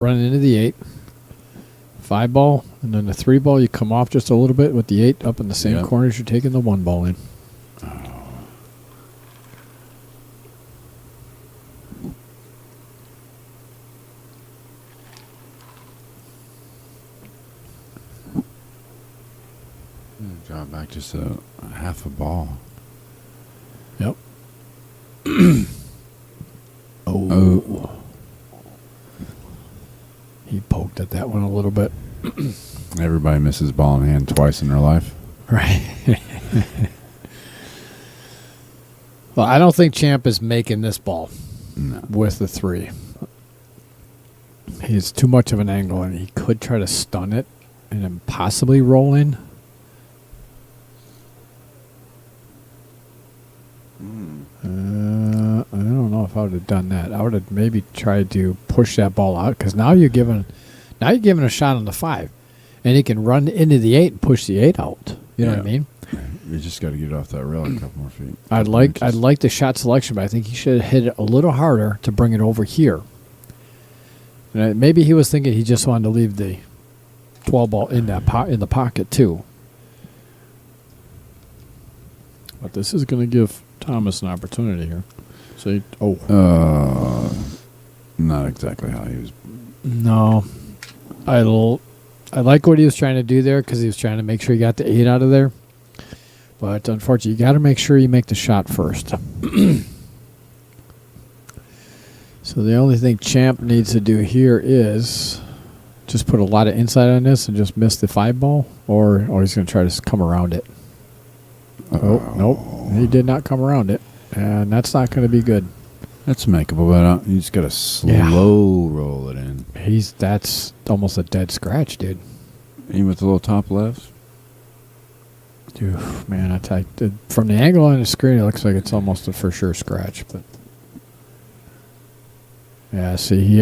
running into the 8. 5 ball, and then the 3 ball, you come off just a little bit with the 8 up in the same corner as you're taking the 1 ball in. Drop back just a half a ball. Yep. Oh. He poked at that one a little bit. Everybody misses ball in hand twice in their life. Right. Well, I don't think Champ is making this ball with the 3. He's too much of an angle, and he could try to stun it and then possibly roll in. I don't know if I would have done that. I would have maybe tried to push that ball out, because now you're giving a shot on the 5, and he can run into the 8 and push the 8 out. You know what I mean? You just got to get off that rail a couple more feet. I'd like the shot selection, but I think he should have hit it a little harder to bring it over here. And maybe he was thinking he just wanted to leave the 12 ball in the pocket too. But this is going to give Thomas an opportunity here. So, not exactly how he was. No, I like what he was trying to do there, because he was trying to make sure he got the 8 out of there. But unfortunately, you got to make sure you make the shot first. So the only thing Champ needs to do here is just put a lot of inside on this and just miss the 5 ball, or he's going to try to come around it. Oh, nope. He did not come around it, and that's not going to be good. That's makeable, but you just got to slow roll it in. That's almost a dead scratch, dude. Even with the little top left? Dude, man, from the angle on the screen, it looks like it's almost a for sure scratch. But yeah, see, he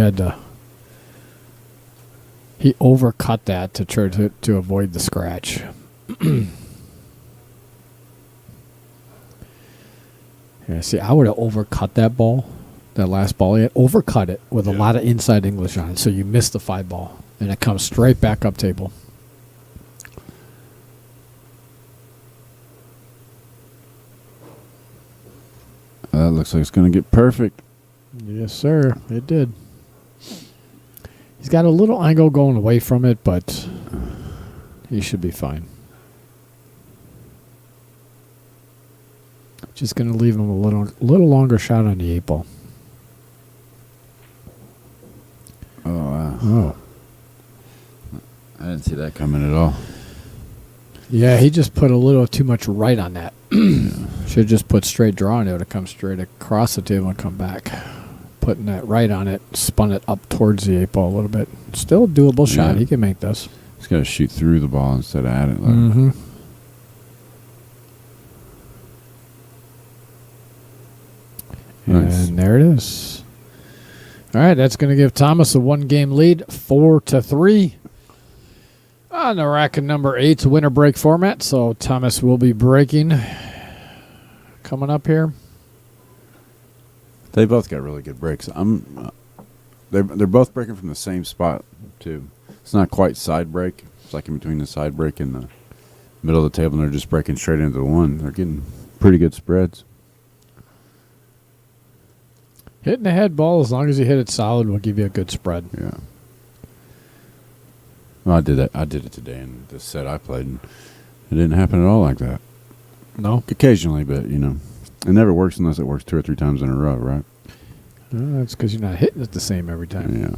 overcut that to try to avoid the scratch. Yeah, see, I would have overcut that ball, that last ball. Overcut it with a lot of inside English on it, so you miss the 5 ball, and it comes straight back up table. That looks like it's going to get perfect. Yes, sir. It did. He's got a little angle going away from it, but he should be fine. Just going to leave him a little longer shot on the 8 ball. Oh, wow. Oh. I didn't see that coming at all. Yeah, he just put a little too much right on that. Should just put straight draw on it. It would have come straight across the table and come back. Putting that right on it, spun it up towards the 8 ball a little bit. Still a doable shot. He can make this. He's got to shoot through the ball instead of at it. Mm-hmm. Nice. And there it is. All right, that's going to give Thomas a 1-game lead, 4-3. On the racket number 8's winner break format. So Thomas will be breaking coming up here. They both got really good breaks. They're both breaking from the same spot too. It's not quite side break. It's like in between the side break and the middle of the table, and they're just breaking straight into the 1. They're getting pretty good spreads. Hitting the head ball, as long as you hit it solid, will give you a good spread. Yeah. Well, I did that. I did it today in the set I played, and it didn't happen at all like that. No? Occasionally, but, it never works unless it works 2 or 3 times in a row, right? That's because you're not hitting it the same every time. Yeah.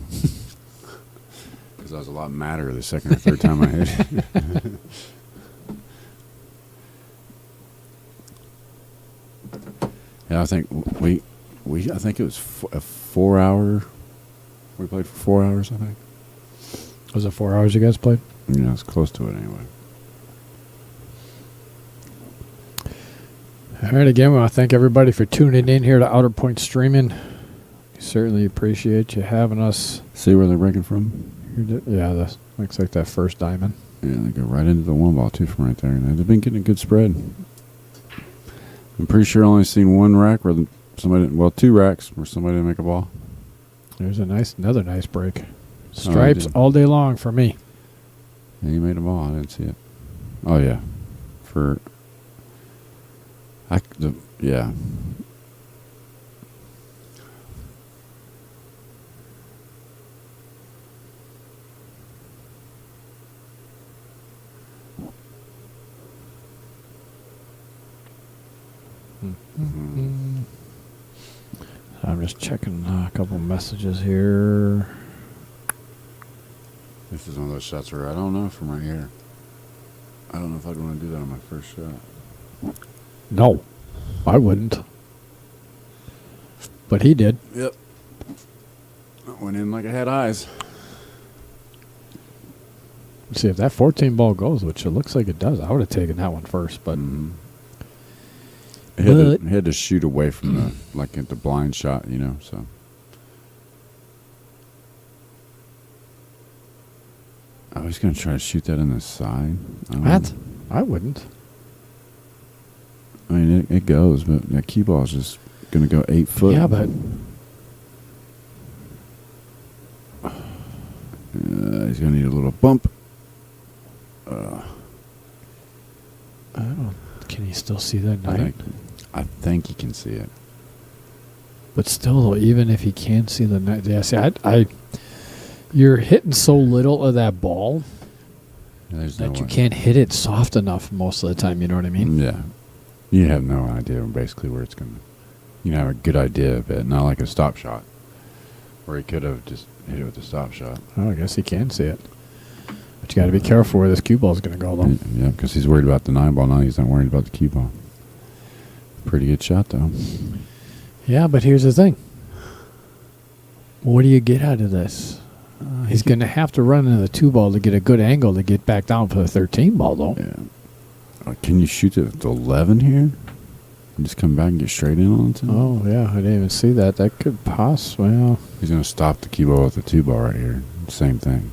Because I was a lot madder the second or third time I hit it. Yeah, I think I think it was a 4 hour. We played for 4 hours, I think. Was it 4 hours you guys played? Yeah, it's close to it anyway. All right, again, we want to thank everybody for tuning in here to Outer Point Streaming. We certainly appreciate you having us. See where they're breaking from? Yeah, that looks like that first diamond. Yeah, they go right into the 1 ball, too, from right there. And they've been getting a good spread. I'm pretty sure I only seen 1 rack where 2 racks where somebody didn't make a ball. There's another nice break. Stripes did. all day long for me. Yeah, you made a ball. I didn't see it. Oh yeah, yeah. I'm just checking a couple messages here. This is one of those shots where I don't know from right here. I don't know if I'd want to do that on my first shot. No, I wouldn't. But he did. Yep. I went in like I had eyes. See, if that 14 ball goes, which it looks like it does, I would have taken that one first. But He had to shoot away from the like at the blind shot, you know. So I was gonna try to shoot that in the side. what? I wouldn't. I mean, it goes, but that cue ball is just gonna go 8 foot. Yeah, but he's gonna need a little bump. I don't. Can you still see that knife? I think you can see it. But still, though, even if he can see the knife, yeah. See, you're hitting so little of that ball There's that no you way. can't hit it soft enough most of the time. You know what I mean? Yeah, you have no idea basically where it's gonna. You have a good idea of it, not like a stop shot, where he could have just hit it with a stop shot. Oh, I guess he can see it. But you got to be careful where this cue ball is going to go, though. Yeah, because he's worried about the 9 ball. Now he's not worried about the cue ball. Pretty good shot, though. Yeah, but here's the thing. What do you get out of this? He's going to have to run into the 2 ball to get a good angle to get back down for the 13 ball, though. Yeah. Can you shoot it with 11 here? And just come back and get straight in on it? Oh, yeah, I didn't even see that. That could possibly. Well, He's going to stop the cue ball with the 2 ball right here. Same thing.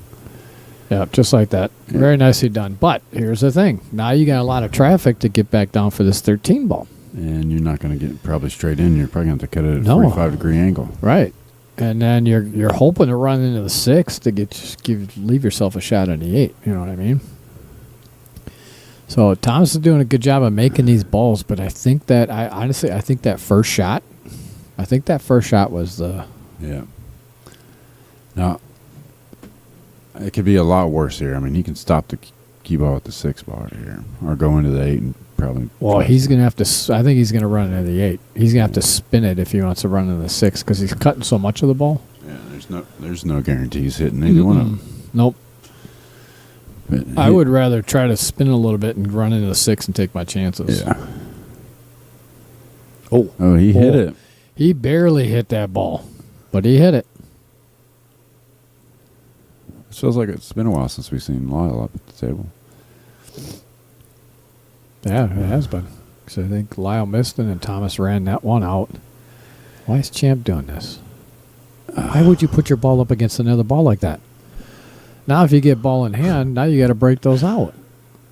yeah, just like that. Yeah. Very nicely done. But here's the thing. Now you got a lot of traffic to get back down for this 13 ball. And you're not going to get probably straight in. You're probably going to have to cut it at a No. 45-degree angle. Right. And then you're hoping to run into the 6 to leave yourself a shot on the 8. You know what I mean? So Thomas is doing a good job of making these balls, but I think that I think that first shot was the Yeah. Now, it could be a lot worse here. I mean, he can stop the cue ball at the 6 ball right here, or go into the 8 and probably. well. He's gonna have to. I think he's gonna run into the 8. He's gonna have to spin it if he wants to run into the 6 because he's cutting so much of the ball. Yeah, there's no guarantees hitting either one of them. Nope. But I would rather try to spin a little bit and run into the 6 and take my chances. Yeah. Oh, He hit it. He barely hit that ball, but he hit it. It feels like it's been a while since we've seen Lyle up at the table. Yeah, it has been. Because I think Lyle missed it and Thomas ran that one out. Why is Champ doing this? Why would you put your ball up against another ball like that? Now, if you get ball in hand, now you got to break those out.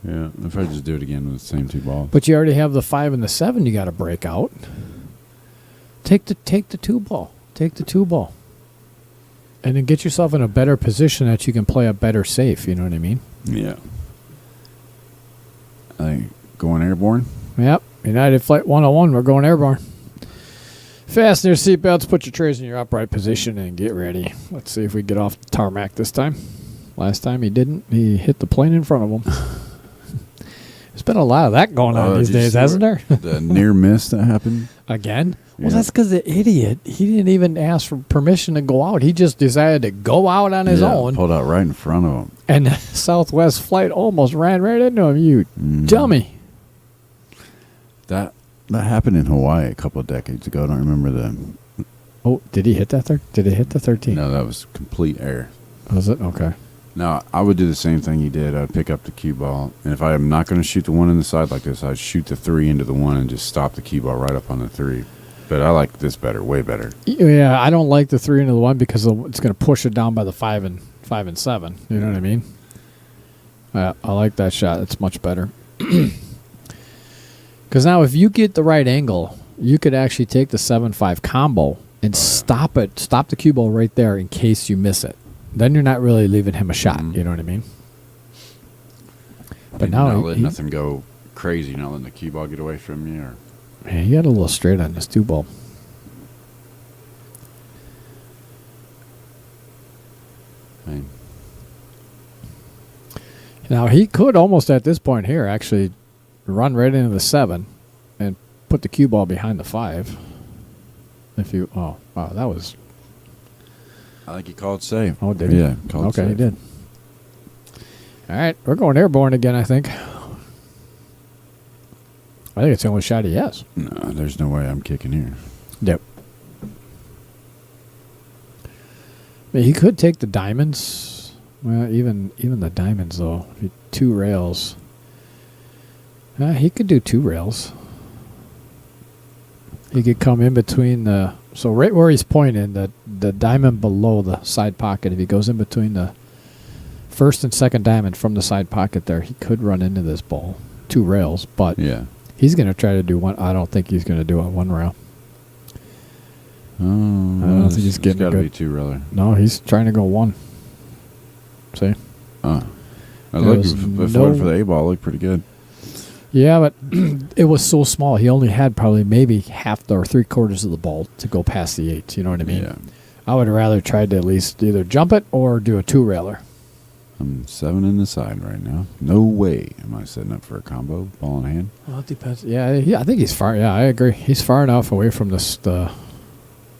Yeah, I'll probably just do it again with the same 2 balls. But you already have the 5 and the 7 you got to break out. Take the 2 ball. Take the 2 ball. And then get yourself in a better position that you can play a better safe. You know what I mean? Yeah. Going airborne? Yep. United Flight 101, we're going airborne. Fasten your seatbelts, put your trays in your upright position, and get ready. Let's see if we get off the tarmac this time. Last time he didn't. He hit the plane in front of him. There's been a lot of that going on these days, hasn't there? The near miss that happened? Again? Well, Yeah. that's because the idiot, he didn't even ask for permission to go out. He just decided to go out on his own. Pulled out right in front of him. And Southwest Flight almost ran right into him, you dummy. That happened in Hawaii a couple of decades ago. I don't remember the. Oh, did he hit that? Did he hit the 13? No, that was complete air. Was it? Okay. No, I would do the same thing he did. I'd pick up the cue ball, and if I am not going to shoot the 1 in the side like this, I'd shoot the 3 into the 1 and just stop the cue ball right up on the 3. But I like this better, way better. Yeah, I don't like the 3 into the 1 because it's going to push it down by the 5 and 7. You know what I mean? I like that shot. It's much better. Because now if you get the right angle, you could actually take the 7-5 combo and stop the cue ball right there in case you miss it. then you're not really leaving him a shot. Mhm. You know what I mean? But You're now not letting nothing go crazy. You're not letting the cue ball get away from you. Or he got a little straight on this 2 ball. I mean, Now he could almost at this point here actually run right into the 7 and put the cue ball behind the 5. If you wow, that was I think he called safe. Oh, did he? Yeah, called okay, safe. he did. All right, we're going airborne again, I think. I think it's the only shot he has. No, there's no way I'm kicking here. Yep. I mean, he could take the diamonds. Well, even the diamonds, though. If he, 2 rails. He could do 2 rails. He could come in between the... So right where he's pointing, the diamond below the side pocket, if he goes in between the first and second diamond from the side pocket there, he could run into this ball. 2 rails, but Yeah. he's going to try to do 1. I don't think he's going to do it 1 rail. Oh, I don't think he's getting got to good. be 2 railer. No, he's trying to go 1. See? I There look, was if no- for the A ball, looked pretty good. Yeah, but it was so small. He only had probably maybe half or 3/4 of the ball to go past the 8. You know what I mean? Yeah. I would rather try to at least either jump it or do a 2-railer. I'm 7 in the side right now. No way am I setting up for a combo, ball in hand. Well, it depends. Yeah, I think he's far. Yeah, I agree. He's far enough away from this. The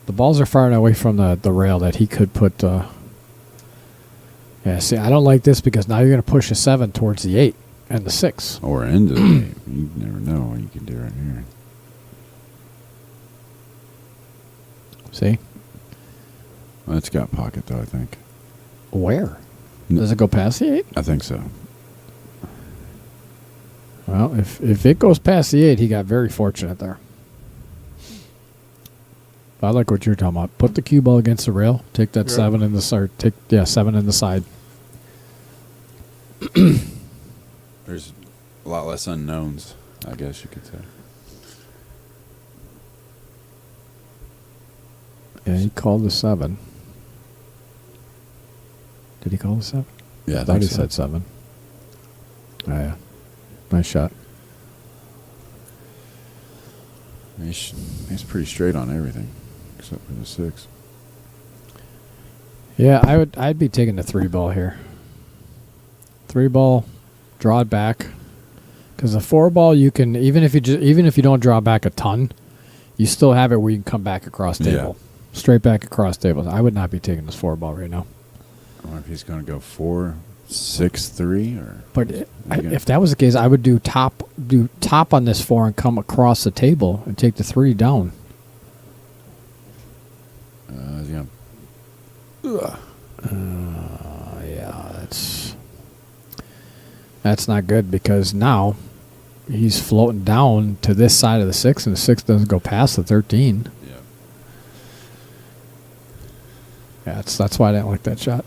balls are far enough away from the rail that he could put. Yeah, see, I don't like this because now you're going to push a 7 towards the 8 and the 6. Or into the game. You never know what you can do right here. See? Well, it's got pocket, though, I think. Where? Does it go past the 8? I think so. Well, if it goes past the 8, he got very fortunate there. I like what you're talking about. Put the cue ball against the rail. Take that 7 in the side. 7 in the side. There's a lot less unknowns, I guess you could say. Yeah, he called the 7. Did he call the 7? Yeah, I thought he said 7. Oh, yeah. Nice shot. He's pretty straight on everything, except for the 6. Yeah, I'd be taking the 3 ball here. 3 ball, draw it back. Because the 4 ball, you can even if you don't draw back a ton, you still have it where you can come back across table, straight back across table. I would not be taking this 4 ball right now. I wonder if he's going to go 4, 6, 3, or. But if that was the case, I would do top on this 4 and come across the table and take the 3 down. Yeah. Yeah, that's not good because now he's floating down to this side of the 6, and the 6 doesn't go past the 13. Yeah. Yeah, that's why I didn't like that shot.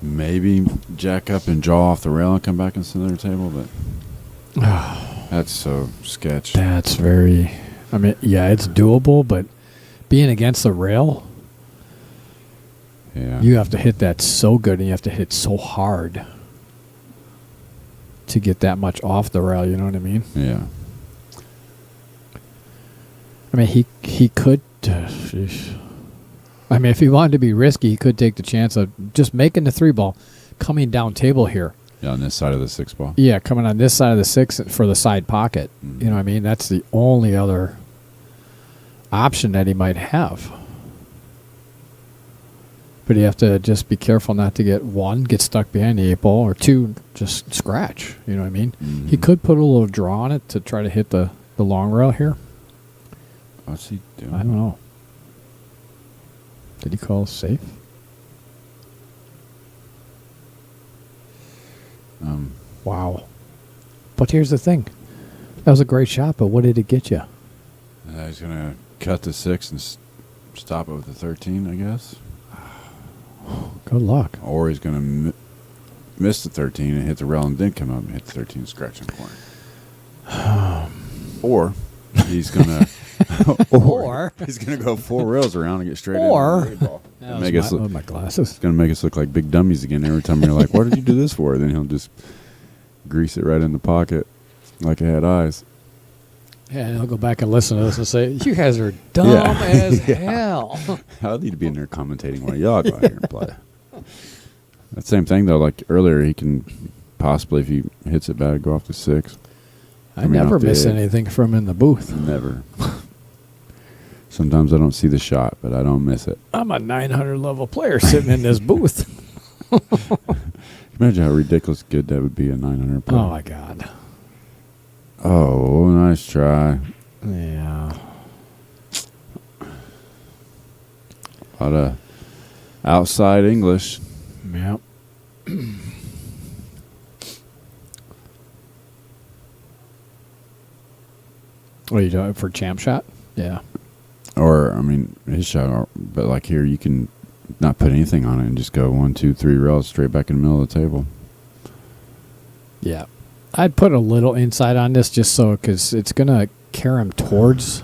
Maybe jack up and draw off the rail and come back into the table, but that's so sketch. That's very. I mean, yeah, it's doable, but being against the rail, Yeah. you have to hit that so good, and you have to hit so hard to get that much off the rail. You know what I mean? Yeah. I mean, he could. Sheesh. I mean, if he wanted to be risky, he could take the chance of just making the 3 ball, coming down table here. Yeah, on this side of the 6 ball. Yeah, coming on this side of the 6 for the side pocket. Mhm. You know what I mean? That's the only other option that he might have. But you have to just be careful not to get stuck behind the 8 ball, or 2, just scratch. You know what I mean? Mhm. He could put a little draw on it to try to hit the long rail here. What's he doing? I don't know. Did he call safe? Wow. But here's the thing. That was a great shot, but what did it get you? He's going to cut the 6 and stop it with the 13, I guess. Good luck. Or he's going to miss the 13 and hit the rail and then come up and hit the 13 and scratch in the corner. Or he's gonna Or he's gonna go 4 rails around and get straight Or- into the 8 ball. that Make was us my, look, my glasses. it's gonna make us look like big dummies again every time you're like, "What did you do this for?" Then he'll just grease it right in the pocket like it had eyes. Yeah, and he'll go back and listen to us and say, "You guys are dumb Yeah. as Yeah. hell." I need to be in there commentating while y'all go out here and play. That same thing though, like earlier, he can possibly, if he hits it bad, go off to 6. I mean, never off the miss 8. anything from in the booth. Never. Sometimes I don't see the shot, but I don't miss it. I'm a 900 level player sitting in this booth. Imagine how ridiculous good that would be a 900 player. Oh my god. Oh, nice try. Yeah. A lot of outside English. Yep. What are you doing for champ shot? Yeah. Or, I mean, his shot, but like here, you can not put anything on it and just go 1, 2, 3 rails straight back in the middle of the table. Yeah. I'd put a little inside on this just so, because it's going to carry him towards.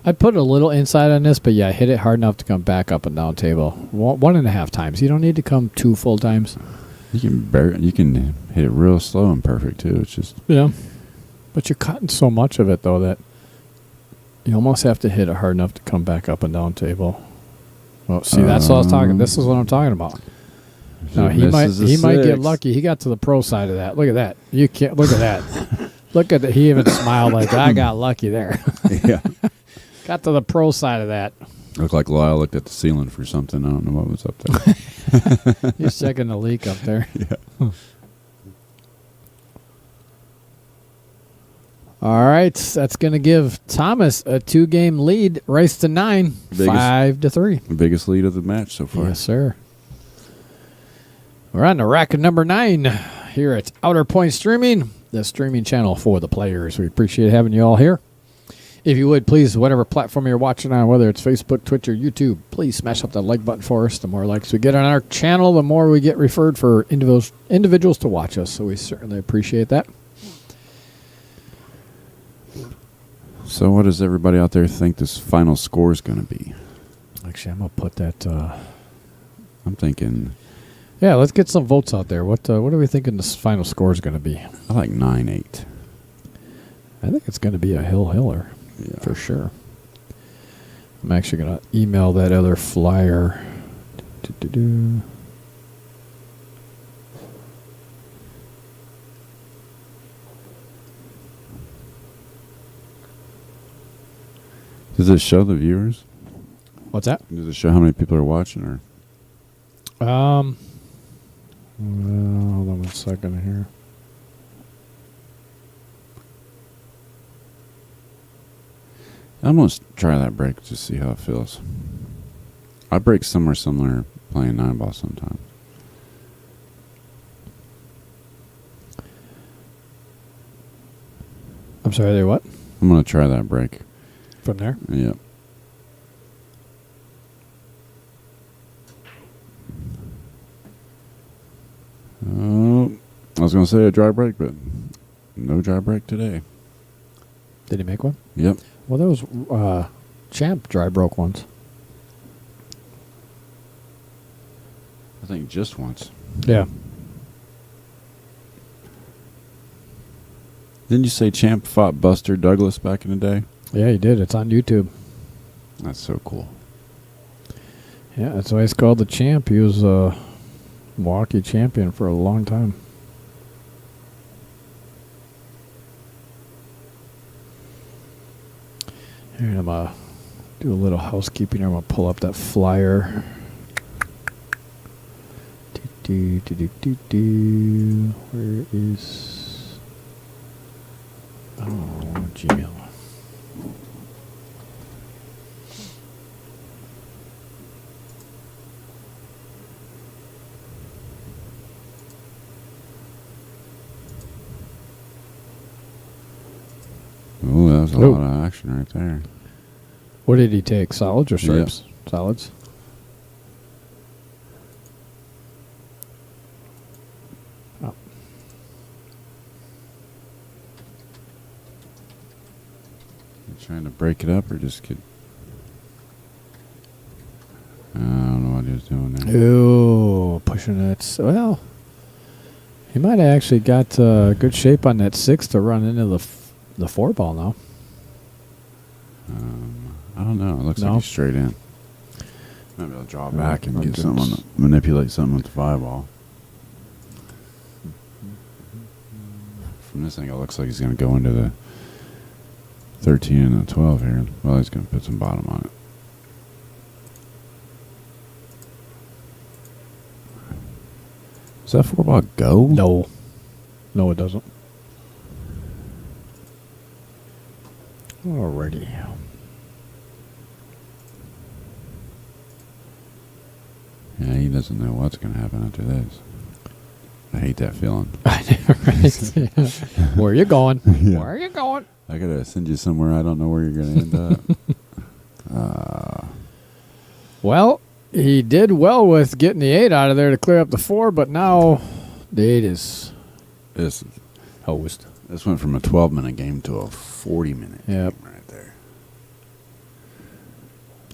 I'd put a little inside on this, but yeah, hit it hard enough to come back up and down table. 1.5 times. You don't need to come 2 full times. You can hit it real slow and perfect too. It's just Yeah. But you're cutting so much of it, though, that you almost have to hit it hard enough to come back up and down table. Well, see, that's what I was talking. This is what I'm talking about. No, he might get lucky. He got to the pro side of that. Look at that. You can't look at that. Look at that. He even smiled like I got lucky there. Yeah. Got to the pro side of that. Looked like Lyle looked at the ceiling for something. I don't know what was up there. He's checking the leak up there. Yeah. All right, that's going to give Thomas a 2-game lead, race to 9, 5-3. The biggest lead of the match so far. Yes, sir. We're on the rack of number 9 here at Outer Point Streaming, the streaming channel for the players. We appreciate having you all here. If you would, please, whatever platform you're watching on, whether it's Facebook, Twitch, or YouTube, please smash up that like button for us. The more likes we get on our channel, the more we get referred for individuals to watch us. So we certainly appreciate that. So what does everybody out there think this final score is going to be? Actually, I'm going to put that... I'm thinking... Yeah, let's get some votes out there. What are we thinking this final score is going to be? I like 9-8. I think it's going to be a hiller, Yeah. for sure. I'm actually going to email that other flyer. Do-do-do. Does it show the viewers? What's that? Does it show how many people are watching? Or Well, hold on 1 second here. I'm going to try that break to see how it feels. I break somewhere similar playing 9-ball sometimes. I'm sorry, they what? I'm going to try that break. From there? Yep. I was going to say a dry break, but no dry break today. Did he make one? Yep. Well, there was Champ dry broke once. I think just once. Yeah. Didn't you say Champ fought Buster Douglas back in the day? Yeah, he did. It's on YouTube. That's so cool. Yeah, that's why he's called the Champ. He was a Milwaukee champion for a long time. Here, I'm going to do a little housekeeping. I'm going to pull up that flyer. Where is... Oh, Gmail. Ooh, that was a lot of action right there. What did he take? Solids or stripes? Yeah. Solids. Oh. trying to break it up or just get... I don't know what he was doing there. Ooh, pushing it. Well, he might have actually got good shape on that 6 to run into the 4 ball now. I don't know. It looks No? like he's straight in. Maybe I'll draw back and get something, manipulate something with the 5 ball. From this angle, it looks like he's going to go into the 13 and the 12 here. Well, he's going to put some bottom on it. Does that 4 ball go? No. No, it doesn't. Alrighty. Yeah, he doesn't know what's going to happen after this. I hate that feeling. Right. Where are you going? Yeah. Where are you going? I got to send you somewhere I don't know where you're going to end up. Well, he did well with getting the 8 out of there to clear up the 4, but now the 8 is This hosed. this went from a 12-minute game to a 40-minute Yep. game right there.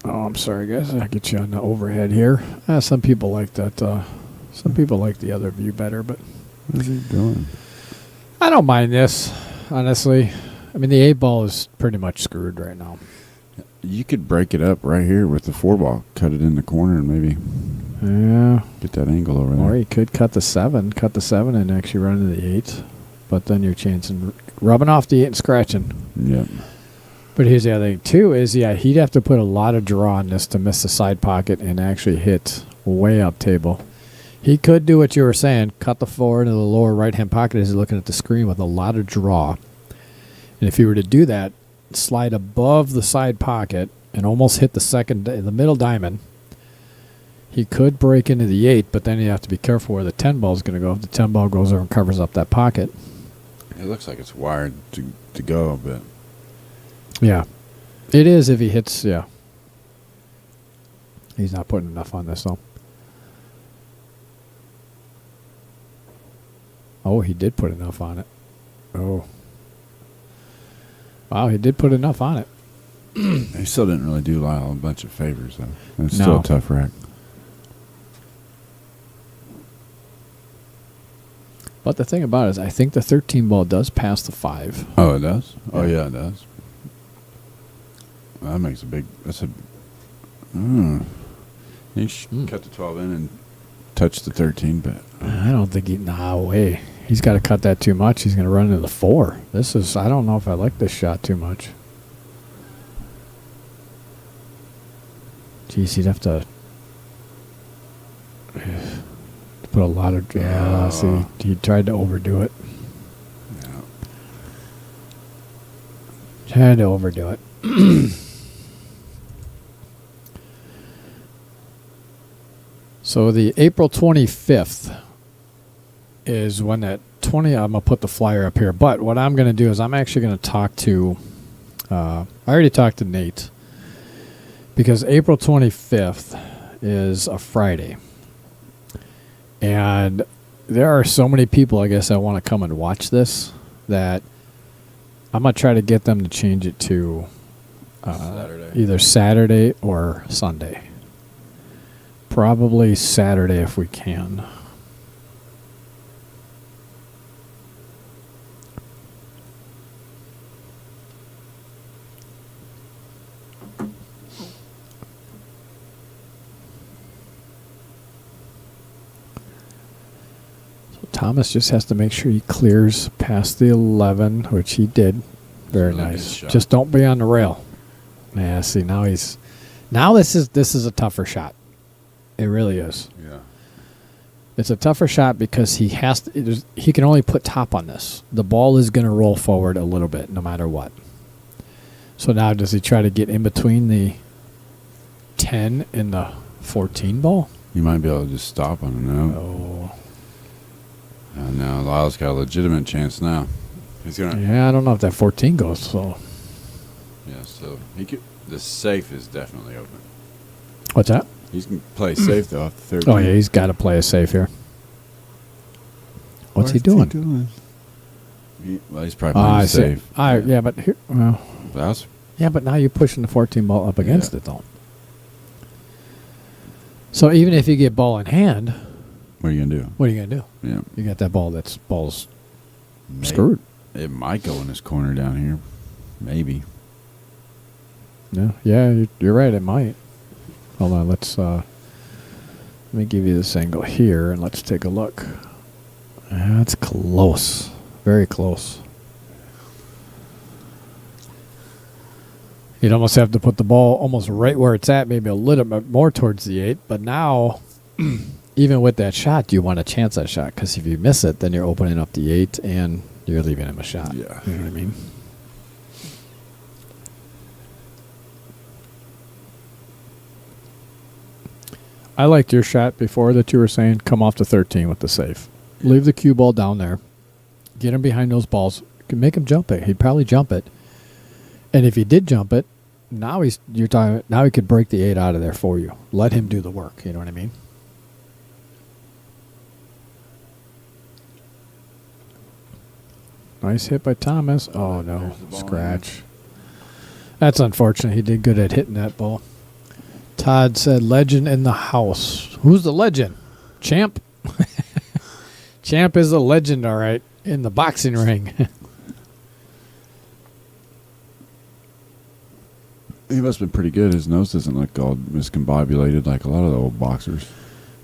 Oh, I'm sorry, guys. I'll get you on the overhead here. Some people like that. Some people like the other view better, but What is he doing? I don't mind this, honestly. I mean, the 8 ball is pretty much screwed right now. You could break it up right here with the 4 ball. Cut it in the corner and maybe Yeah. get that angle over there. Or you could cut the 7 and actually run into the 8. But then you're chancing rubbing off the 8 and scratching. Yep. But here's the other thing, too, is, yeah, he'd have to put a lot of draw on this to miss the side pocket and actually hit way up table. He could do what you were saying, cut the 4 into the lower right-hand pocket as he's looking at the screen with a lot of draw. And if he were to do that, slide above the side pocket and almost hit the middle diamond, he could break into the 8, but then you have to be careful where the 10 ball is going to go. If the 10 ball goes over and covers up that pocket. It looks like it's wired to go, but Yeah. It is if he hits, yeah. He's not putting enough on this, though. Oh, he did put enough on it. Oh. Wow, he did put enough on it. he still didn't really do Lyle a bunch of favors, though. It's No. still a tough rack. But the thing about it is, I think the 13 ball does pass the 5. Oh, it does? Oh, Yeah. yeah, it does. Well, that makes a big... That's a... You should cut the 12 in and touch the 13, but... I don't think nah, way. He's got to cut that too much. He's going to run into the 4. I don't know if I like this shot too much. Geez, he'd have to put a lot of... Yeah, see, he tried to overdo it. Yeah. Tried to overdo it. So the April 25th is when that 20... I'm going to put the flyer up here. But what I'm going to do is I'm actually going to talk to... I already talked to Nate. Because April 25th is a Friday. And there are so many people, I guess, that want to come and watch this that I'm going to try to get them to change it to Saturday. either Saturday or Sunday. Probably Saturday if we can. Thomas just has to make sure he clears past the 11, which he did. Very Really good nice. shot. Just don't be on the rail. Yeah, see, now this is a tougher shot. It really is. Yeah. It's a tougher shot because he can only put top on this. The ball is going to roll forward a little bit no matter what. So now does he try to get in between the 10 and the 14 ball? You might be able to just stop on it now. Oh. Now Lyle's got a legitimate chance now. He's gonna. Yeah, I don't know if that 14 goes, so. Yeah, so he could. The safe is definitely open. What's that? He's gonna play safe though off the 13. Oh, yeah, he's got to play it safe here. What's he doing? Well, he's probably playing I see. safe. Yeah, but here, well, That's Yeah, but now you're pushing the 14 ball up against Yeah. it, though. So even if you get ball in hand, What are you gonna do? what are you gonna do? Yeah, You got that ball's May- screwed. It might go in this corner down here, maybe. Yeah, you're right. It might. Hold on. Let me give you this angle here, and let's take a look. That's close. Very close. You'd almost have to put the ball almost right where it's at, maybe a little bit more towards the 8. But now, even with that shot, you want to chance that shot, because if you miss it, then you're opening up the 8 and you're leaving him a shot. Yeah. You know what I mean? I liked your shot before that you were saying come off the 13 with the safe. Leave the cue ball down there. Get him behind those balls. Can make him jump it. He'd probably jump it. And if he did jump it, now he could break the 8 out of there for you. Let him do the work. You know what I mean? Nice hit by Thomas. Oh no, There's the ball scratch. That's unfortunate. He did good at hitting that ball. Todd said, legend in the house. Who's the legend? Champ. Champ is a legend, all right, in the boxing ring. He must have been pretty good. His nose doesn't look all miscombobulated like a lot of the old boxers.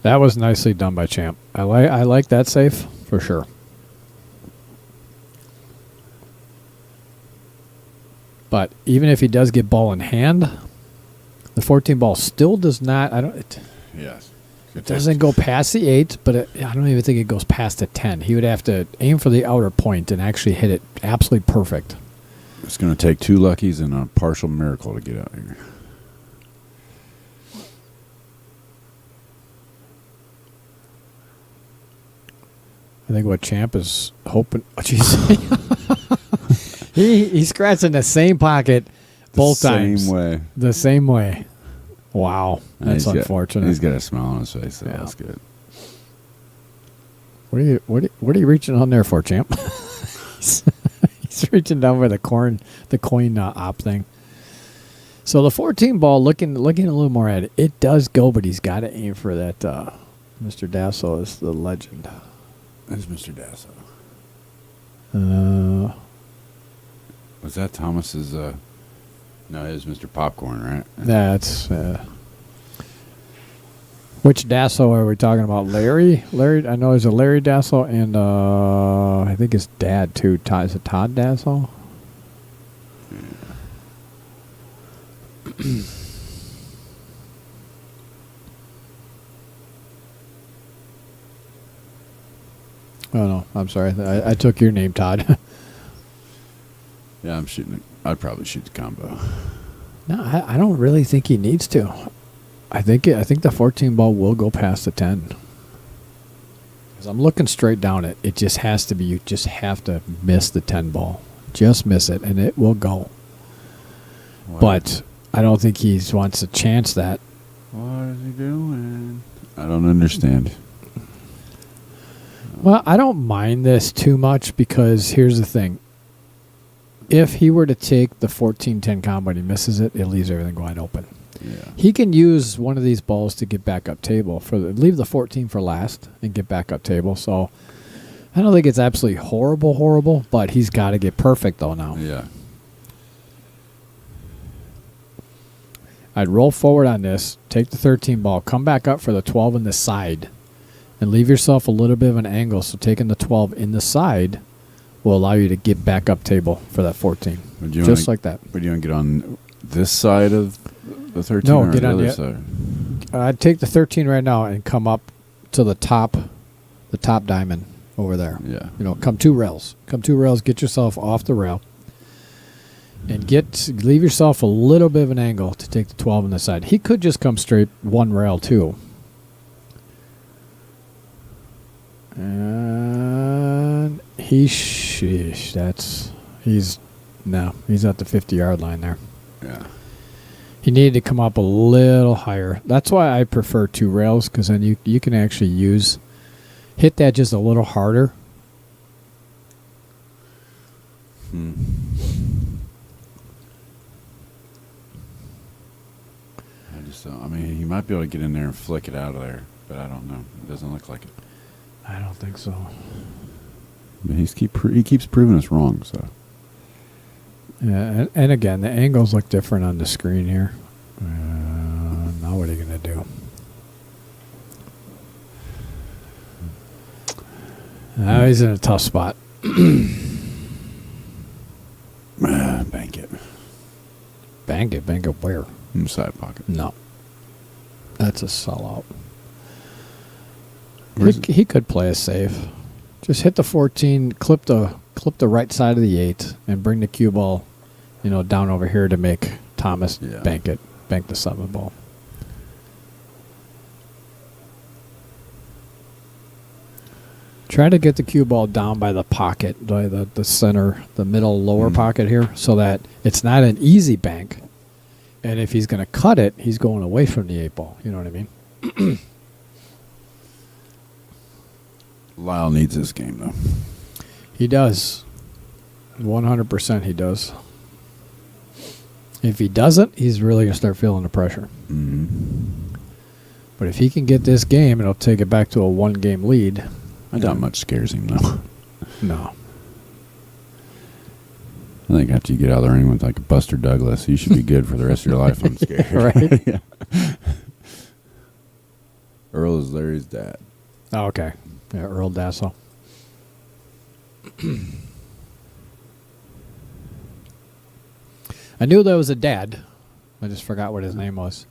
That was nicely done by Champ. I like that safe for sure. But even if he does get ball in hand, the 14 ball still does not. Yes. It doesn't go past the 8, but I don't even think it goes past the 10. He would have to aim for the outer point and actually hit it absolutely perfect. It's going to take 2 luckies and a partial miracle to get out here. I think what Champ is hoping. Oh, jeez. He scratched in the same pocket both times. Same way. The same way. Wow. That's unfortunate. He's got a smile on his face, so Yeah. that's good. What are you reaching on there for, Champ? He's reaching down for the coin op thing. So the 14 ball, looking a little more at it, it does go, but he's got to aim for that. Mr. Dasso is the legend. There's Mr. Dasso. Was that Thomas's? No, it was Mr. Popcorn, right? That's which Dasso are we talking about? Larry, I know there's a Larry Dasso, and I think his dad too. Is it Todd Dasso? Oh no, I'm sorry. I took your name, Todd. Yeah, I'm shooting. I'd probably shoot the combo. No, I don't really think he needs to. I think the 14 ball will go past the 10. Because I'm looking straight down it. It just has to be. You just have to miss the 10 ball. Just miss it, and it will go. What? But I don't think he wants to chance that. What is he doing? I don't understand. Well, I don't mind this too much because here's the thing. If he were to take the 14-10 combo and he misses it, it leaves everything wide open. Yeah. He can use one of these balls to get back up table. Leave the 14 for last and get back up table. So I don't think it's absolutely horrible, but he's got to get perfect though now. Yeah. I'd roll forward on this, take the 13 ball, come back up for the 12 in the side, and leave yourself a little bit of an angle. So taking the 12 in the side will allow you to get back up table for that 14. Just like that. Would you want to get on this side of the 13 No, or get the on other the- side? I'd take the 13 right now and come up to the top diamond over there. Yeah. Come 2 rails. Get yourself off the rail. And leave yourself a little bit of an angle to take the 12 on the side. He could just come straight 1 rail too. And he's at the 50-yard line there. Yeah. He needed to come up a little higher. That's why I prefer 2 rails, because then you can actually hit that just a little harder. So, I mean, he might be able to get in there and flick it out of there, but I don't know. It doesn't look like it. I don't think so. But he keeps proving us wrong, so. Yeah, and again, the angles look different on the screen here. Now what are you going to do? Now he's in a tough spot. Bank it. Bank it where? In the side pocket. No. That's a sellout. Where's He could play a safe. Just hit the 14, clip the right side of the 8, and bring the cue ball, down over here to make Thomas bank the 7 ball. Try to get the cue ball down by the pocket, by the center, the middle lower pocket here, so that it's not an easy bank. And if he's going to cut it, he's going away from the 8 ball. You know what I mean? Lyle needs this game, though. He does. 100% he does. If he doesn't, he's really going to start feeling the pressure. Mm-hmm. But if he can get this game, and he'll take it back to a 1-game lead. I doubt much scares him, though. No. I think after you get out of the ring with like a Buster Douglas, you should be good for the rest of your life unscared. Right? Yeah. Earl is Larry's dad. Oh, okay. Yeah, Earl Dassel. I knew there was a dad. I just forgot what his name was.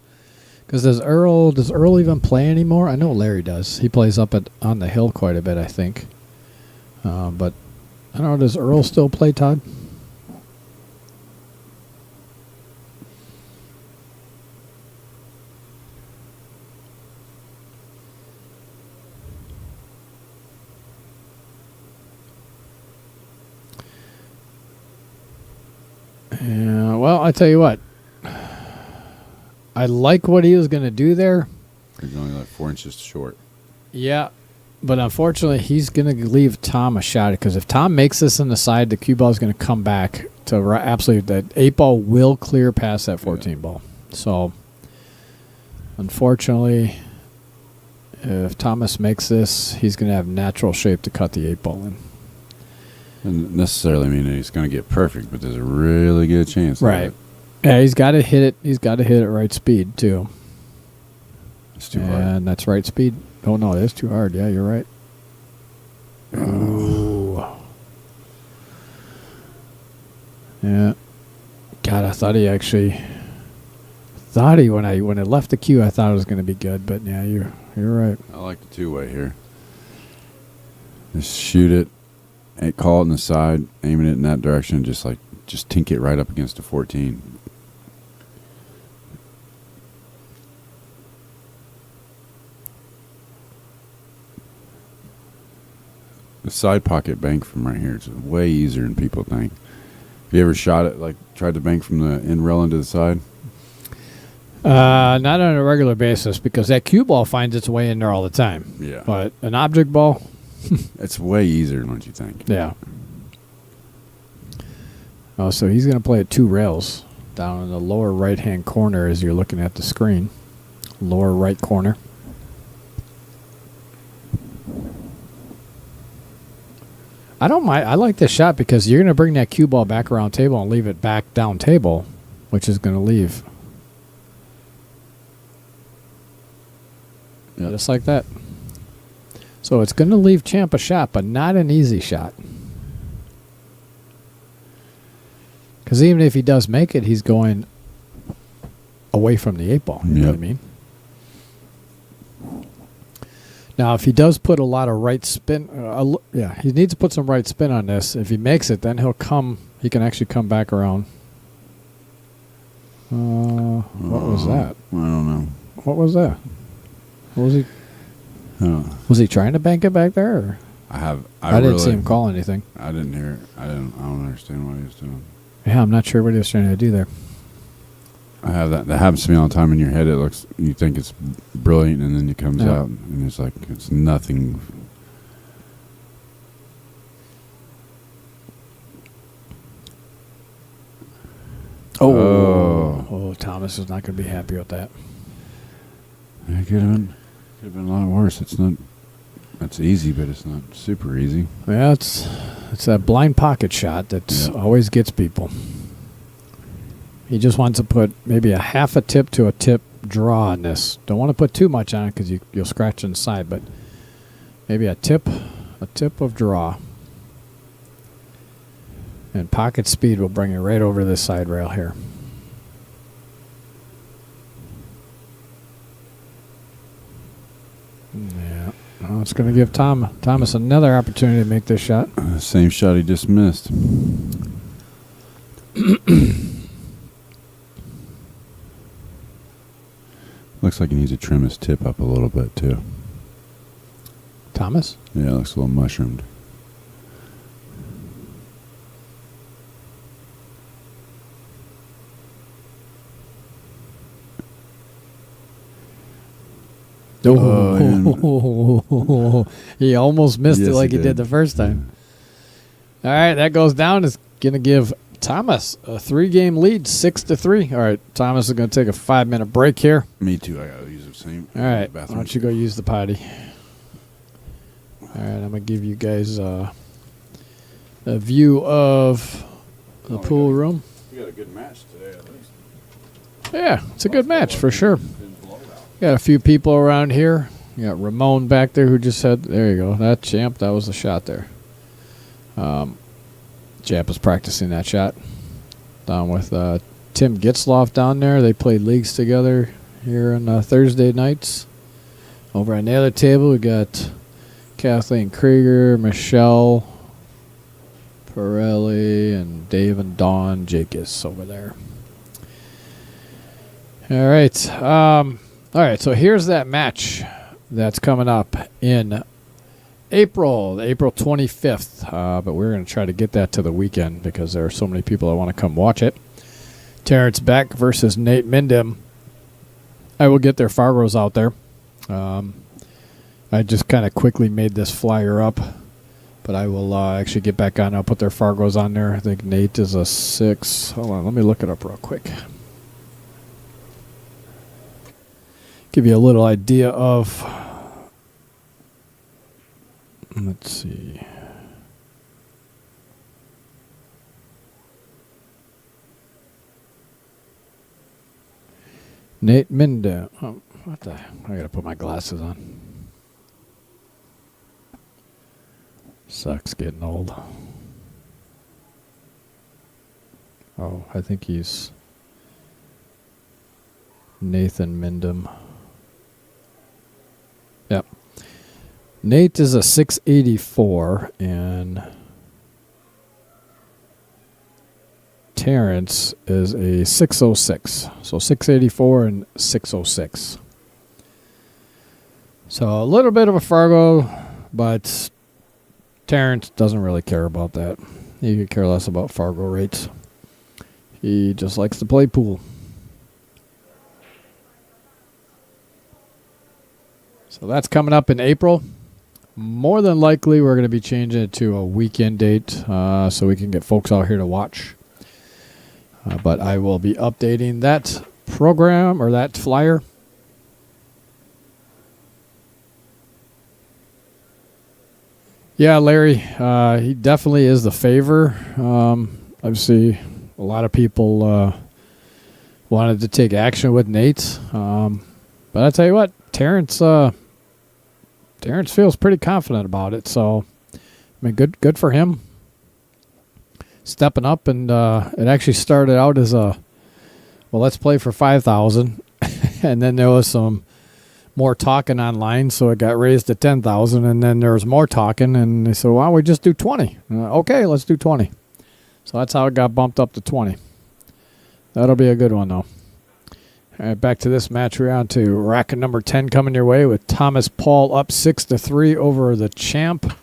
Because does Earl even play anymore? I know Larry does. He plays up on the hill quite a bit, I think. But I don't know. Does Earl still play, Todd? Yeah. Well, I tell you what. I like what he was going to do there. He's only like 4 inches short. Yeah, but unfortunately, he's going to leave Tom a shot because if Tom makes this in the side, the cue ball is going to come back to absolutely. That 8 ball will clear past that 14 ball. So, unfortunately, if Thomas makes this, he's going to have natural shape to cut the 8 ball in. Doesn't necessarily mean that he's going to get perfect, but there's a really good chance. Right. Yeah, he's got to hit it. He's got to hit it right speed too. It's too hard. And that's right speed. Oh no, it is too hard. Yeah, you're right. Ooh. Yeah. God, I thought when it left the cue, I thought it was going to be good. But yeah, you're right. I like the 2-way here. Just shoot it, and call it in the side, aiming it in that direction, just tink it right up against the 14. The side pocket bank from right here is way easier than people think. Have you ever shot it, tried to bank from the end rail into the side? Not on a regular basis because that cue ball finds its way in there all the time. Yeah. But an object ball, It's way easier than what you think. yeah. Oh, so he's going to play at 2 rails down in the lower right-hand corner as you're looking at the screen. Lower right corner. I don't mind. I like this shot because you're going to bring that cue ball back around table and leave it back down table, which is going to leave. Yep. Just like that. So it's going to leave Champ a shot, but not an easy shot. Because even if he does make it, he's going away from the 8 ball. You know what I mean? Now, if he does put a lot of right spin, he needs to put some right spin on this. If he makes it, then he can actually come back around. What was that? I don't know. What was that? What was he? Was he trying to bank it back there? Or? I didn't see him call anything. I didn't hear it. I don't understand what he was doing. Yeah, I'm not sure what he was trying to do there. I have that. That happens to me all the time. In your head, you think it's brilliant, and then it comes out, and it's nothing. Oh, Thomas is not going to be happy with that. It could have been a lot worse. It's not. That's easy, but it's not super easy. Yeah, it's that blind pocket shot that always gets people. He just wants to put maybe a half a tip to a tip draw on this. Don't want to put too much on it because you'll scratch inside, but maybe a tip of draw. And pocket speed will bring it right over this side rail here. Yeah. Well, it's going to give Thomas another opportunity to make this shot. Same shot he just missed. Looks like he needs to trim his tip up a little bit, too. Thomas? Yeah, it looks a little mushroomed. Oh, he almost missed it like he did the first time. All right, that goes down. It's going to give Thomas a 3-game lead, 6-3. All right, Thomas is going to take a 5-minute break here. Me too. I got to use the same. All right, why don't you go use the potty? All right, I'm going to give you guys a view of the pool room. We got a good match today, at least. Yeah, it's a good match for sure. Got a few people around here. You got Ramon back there who just said, there you go. That Champ, that was the shot there. Champ was practicing that shot. Down with Tim Gitzloff down there. They played leagues together here on Thursday nights. Over on the other table, we got Kathleen Krieger, Michelle Pirelli, and Dave and Dawn Jacobs over there. All right. All right, so here's that match that's coming up in April 25th. But we're going to try to get that to the weekend because there are so many people that want to come watch it. Terrence Beck versus Nate Mindem. I will get their Fargos out there. I just kind of quickly made this flyer up, but I will actually get back on. I'll put their Fargos on there. I think Nate is a 6. Hold on, let me look it up real quick. Give you a little idea of, let's see. Nate Mindem. Oh, what the? I gotta put my glasses on. Sucks getting old. Oh, I think he's Nathan Mindem. Yep. Nate is a 684 and Terrence is a 606. So 684 and 606. So a little bit of a Fargo, but Terrence doesn't really care about that. He could care less about Fargo rates. He just likes to play pool. So that's coming up in April. More than likely, we're going to be changing it to a weekend date so we can get folks out here to watch. But I will be updating that program or that flyer. Yeah, Larry, he definitely is the favor. Obviously, a lot of people wanted to take action with Nate. But I tell you what, Terrence feels pretty confident about it. So, I mean, good for him. Stepping up, and it actually started out as let's play for 5,000, and then there was some more talking online, so it got raised to 10,000, and then there was more talking, and they said, "Why don't we just do 20?" Okay, let's do 20. So that's how it got bumped up to 20. That'll be a good one, though. All right, back to this match. We're on to racket number 10 coming your way with Thomas Paul up 6-3 over the Champ.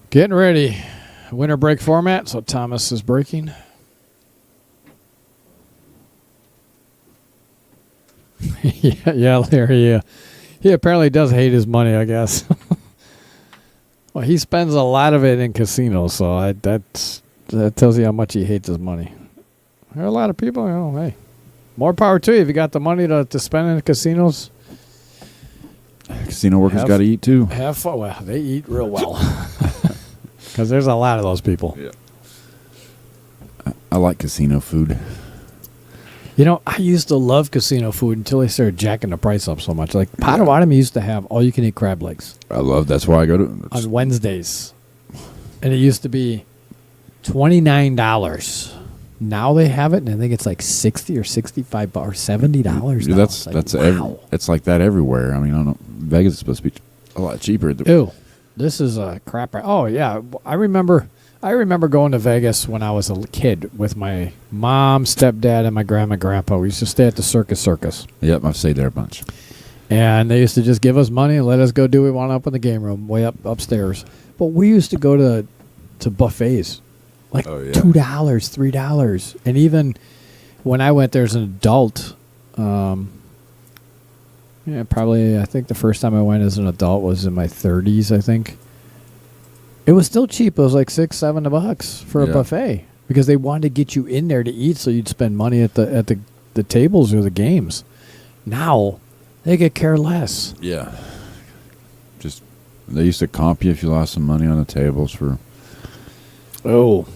Getting ready. Winter break format, so Thomas is breaking. yeah, Larry. He apparently does hate his money, I guess. Well, he spends a lot of it in casinos, so that tells you how much he hates his money. There are a lot of people, hey. More power to you. If you got the money to spend in the casinos, Casino workers got to eat too. have fun. Well, they eat real well. Because there's a lot of those people. Yeah. I like casino food. You know, I used to love casino food until they started jacking the price up so much. Like, Potawatomi used to have all-you-can-eat crab legs. That's why I go to... On Wednesdays. And it used to be $29. Now they have it, and I think it's like $60 or $65 or $70. It's like that everywhere. I mean, I don't know. Vegas is supposed to be a lot cheaper. Ew. This is a crap. Oh, yeah. I remember going to Vegas when I was a kid with my mom, stepdad, and my grandma and grandpa. We used to stay at the Circus. Yep, I've stayed there a bunch. And they used to just give us money and let us go do what we want up in the game room, way upstairs. But we used to go to buffets, like $2, $3. And even when I went there as an adult, probably I think the first time I went as an adult was in my 30s, I think. It was still cheap. It was like $6, $7 for a buffet because they wanted to get you in there to eat, so you'd spend money at the tables or the games. Now they could care less. Yeah, just they used to comp you if you lost some money on the tables for. Oh,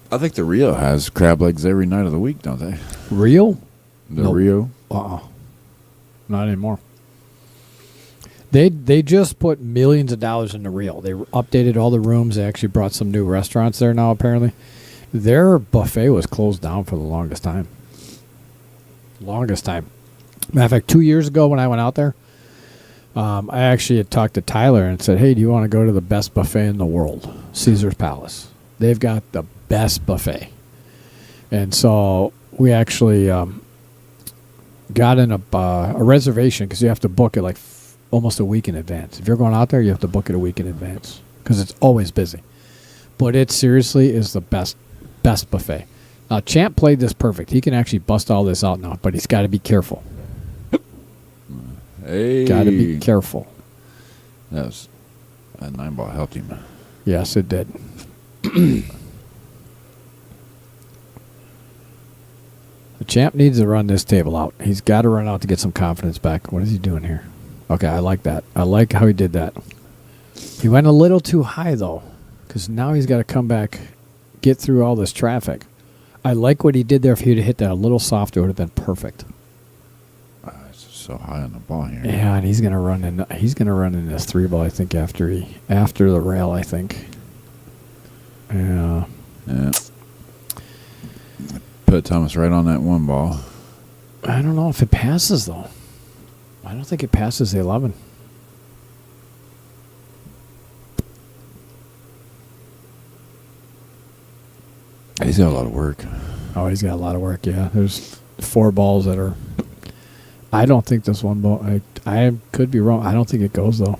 I think the Rio has crab legs every night of the week, don't they? Rio? Rio? Not anymore. They just put millions of dollars into Rio. They updated all the rooms. They actually brought some new restaurants there now, apparently. Their buffet was closed down for the longest time. Matter of fact, 2 years ago when I went out there, I actually had talked to Tyler and said, hey, do you want to go to the best buffet in the world? Caesar's Palace. They've got the best buffet. And so we actually got in a reservation because you have to book it like almost a week in advance. If you're going out there, you have to book it a week in advance because it's always busy. But it seriously is the best buffet. Now, Champ played this perfect. He can actually bust all this out now, but he's got to be careful. Hey. Got to be careful. That 9-ball helped him. Yes, it did. The Champ needs to run this table out. He's got to run out to get some confidence back. What is he doing here? Okay, I like that. I like how he did that. He went a little too high, though, because now he's got to come back, get through all this traffic. I like what he did there. If he'd have hit that a little softer, it would have been perfect. It's so high on the ball here. Yeah, and he's gonna run in. He's gonna run in this 3-ball. I think after the rail. I think. Yeah. Put Thomas right on that 1-ball. I don't know if it passes though. I don't think it passes the 11. He's got a lot of work. Oh, he's got a lot of work. Yeah, there's 4 balls that are. I don't think this 1 ball. I could be wrong. I don't think it goes though.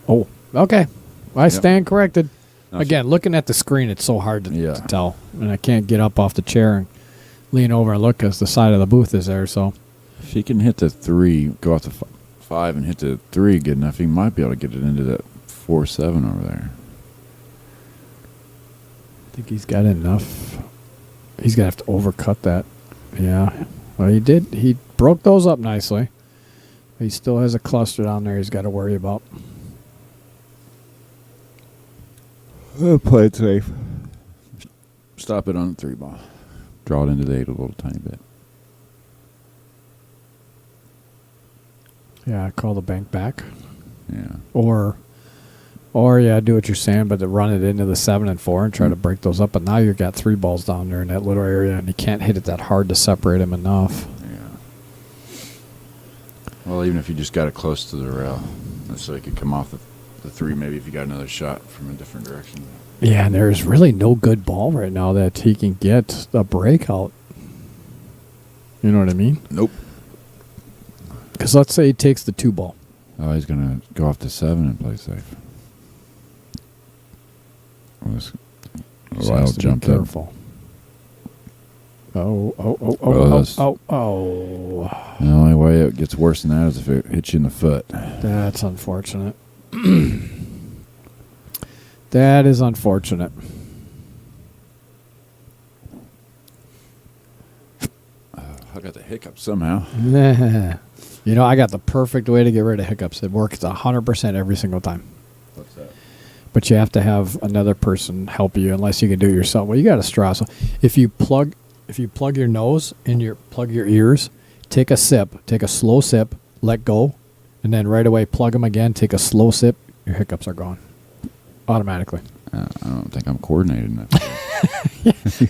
Oh, okay. I stand corrected. Again, looking at the screen, it's so hard to tell, and I can't get up off the chair and lean over and look because the side of the booth is there. So, if he can hit the 3, go off the 5, and hit the 3 good enough, he might be able to get it into that 4-7 over there. I think he's got enough. He's gonna have to overcut that. Yeah. Well, he did. He broke those up nicely. He still has a cluster down there he's got to worry about. Play it safe. Stop it on the 3-ball. Draw it into the 8 a little tiny bit. Yeah, call the bank back. Yeah. Or yeah, do what you're saying, but to run it into the 7 and 4 and try to break those up. But now you've got 3 balls down there in that little area, and you can't hit it that hard to separate them enough. Yeah. Well, even if you just got it close to the rail, so it could come off the 3, maybe if you got another shot from a different direction. Yeah, and there's really no good ball right now that he can get a breakout. You know what I mean? Nope. Because let's say he takes the 2 ball. Oh, he's going to go off to 7 and play safe. I'll jump careful. Oh. The only way it gets worse than that is if it hits you in the foot. That's unfortunate. That is unfortunate. I got the hiccups somehow. You know, I got the perfect way to get rid of hiccups. It works 100% every single time. What's that? But you have to have another person help you unless you can do it yourself. Well, you got a straw. So if you plug your nose and plug your ears, take a sip, take a slow sip, let go, and then right away plug them again, take a slow sip, your hiccups are gone automatically. I don't think I'm coordinated enough.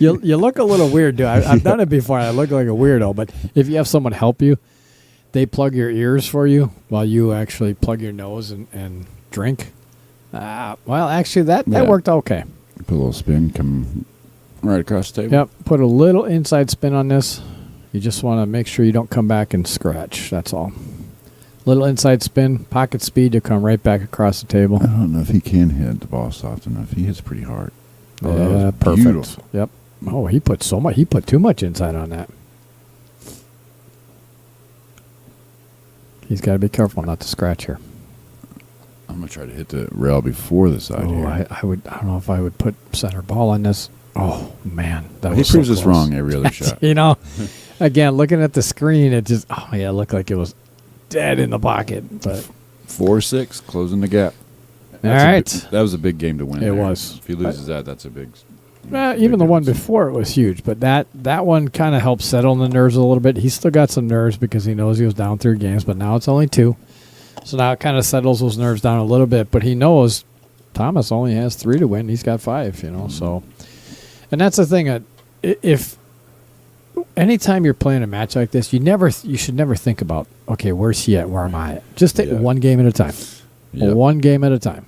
You look a little weird, dude. I've done it before. I look like a weirdo. But if you have someone help you, they plug your ears for you while you actually plug your nose and drink. Well, actually, that worked okay. Put a little spin, come right across the table. Yep. Put a little inside spin on this. You just want to make sure you don't come back and scratch. That's all. Little inside spin, pocket speed, you come right back across the table. I don't know if he can hit the ball soft enough. He hits pretty hard. Yeah, perfect. Beautiful. Yep. Oh, he put He put too much inside on that. He's got to be careful not to scratch here. I'm gonna try to hit the rail before the side here. I don't know if I would put center ball on this. Oh man, that he proves us wrong every other shot. You know, again, looking at the screen, it just it looked like it was dead in the pocket. But 4-6, closing the gap. All right, that was a big game to win. It was. If he loses that's a big. Even the one before it was huge, but that one kind of helped settle the nerves a little bit. He's still got some nerves because he knows he was down 3 games, but now it's only 2. So now it kind of settles those nerves down a little bit. But he knows Thomas only has 3 to win. He's got 5, you know. Mm-hmm. So, and that's the thing. If anytime you're playing a match like this, you should never think about, okay, where's he at? Where am I at? Just take one game at a time. Yep. One game at a time.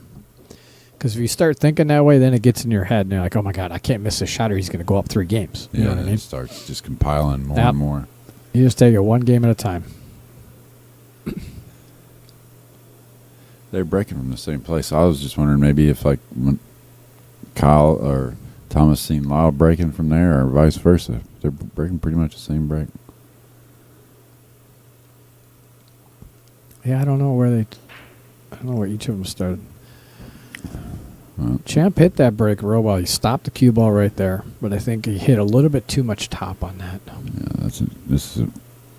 Because if you start thinking that way, then it gets in your head, and you're like, oh, my God, I can't miss a shot or he's going to go up 3 games. You know what I mean? It starts just compiling more and more. You just take it one game at a time. They're breaking from the same place. I was just wondering maybe if, like, when Kyle or Thomas seen Lyle breaking from there or vice versa. They're breaking pretty much the same break. Yeah, I don't know where each of them started. Champ hit that break real well. He stopped the cue ball right there, but I think he hit a little bit too much top on that. Yeah,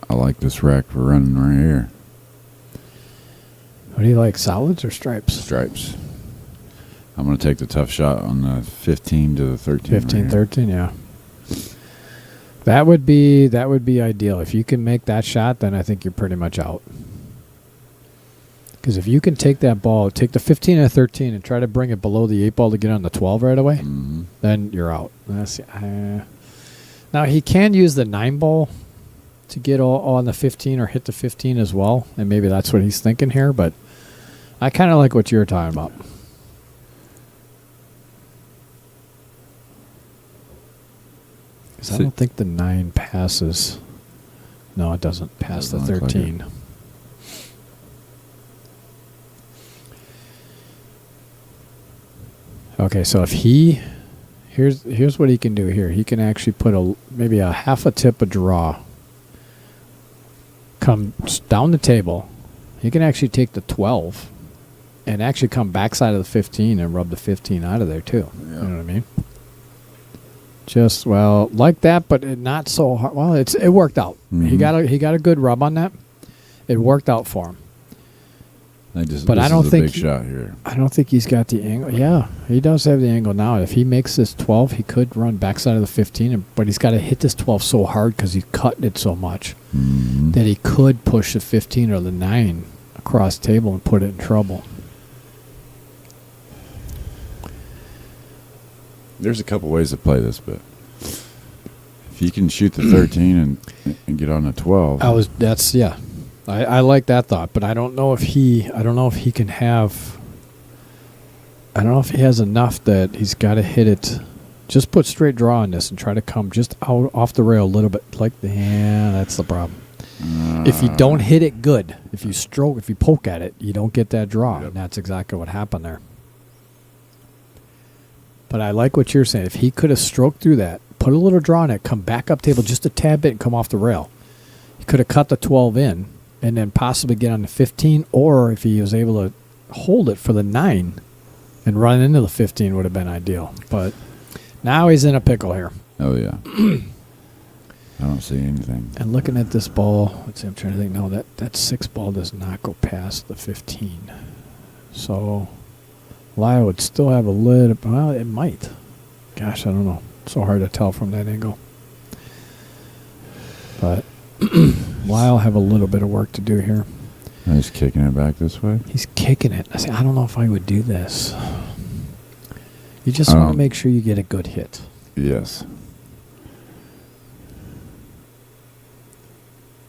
I like this rack for running right here. What do you like, solids or stripes? Stripes. I'm going to take the tough shot on the 15 to the 13. 15, 13, yeah. That would be ideal. If you can make that shot, then I think you're pretty much out. Because if you can take that ball, take the 15 and the 13 and try to bring it below the 8 ball to get on the 12 right away, then you're out. Now, he can use the 9 ball to get all on the 15 or hit the 15 as well, and maybe that's what he's thinking here, but I kind of like what you're talking about. Because I don't think the 9 passes. No, it doesn't pass the 13. Like okay, so if here's what he can do here. He can actually put maybe a half a tip of draw. Come down the table. He can actually take the 12 and actually come backside of the 15 and rub the 15 out of there too. Yeah. You know what I mean? Just like that, but not so hard. Well, it worked out. Mm-hmm. He got a good rub on that. It worked out for him. But I don't think big shot here. I don't think he's got the angle. Yeah, he does have the angle now. If he makes this 12, he could run backside of the 15, but he's got to hit this 12 so hard because he's cutting it so much that he could push the 15 or the 9 across the table and put it in trouble. There's a couple ways to play this, but if you can shoot the 13 and get on the 12, I like that thought, but I don't know if he can have. I don't know if he has enough that he's got to hit it. Just put straight draw on this and try to come just out off the rail a little bit. That's the problem. If you don't hit it good, if you poke at it, you don't get that draw, and that's exactly what happened there. But I like what you're saying. If he could have stroked through that, put a little draw on it, come back up table just a tad bit, and come off the rail, he could have cut the 12 in. And then possibly get on the 15, or if he was able to hold it for the 9 and run into the 15 would have been ideal. But now he's in a pickle here. Oh, yeah. I don't see anything. And looking at this ball, let's see, I'm trying to think. No, that 6 ball does not go past the 15. So Lyle would still have a little. Well, it might. Gosh, I don't know. So hard to tell from that angle. But Lyle have a little bit of work to do here. He's kicking it back this way. He's kicking it. I don't know if I would do this. You just want to make sure you get a good hit. Yes.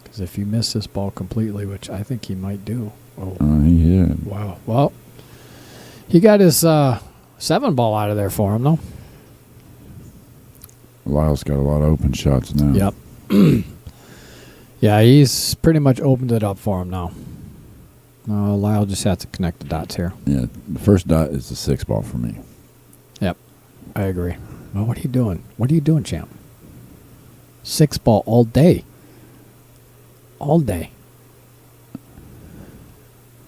Because if you miss this ball completely, which I think he might do. Oh, he did. Wow. Well, he got his 7 ball out of there for him, though. Lyle's got a lot of open shots now. Yep. Yeah, he's pretty much opened it up for him now. Lyle just has to connect the dots here. Yeah, the first dot is the 6 ball for me. Yep, I agree. Well, what are you doing? What are you doing, champ? 6 ball all day. All day.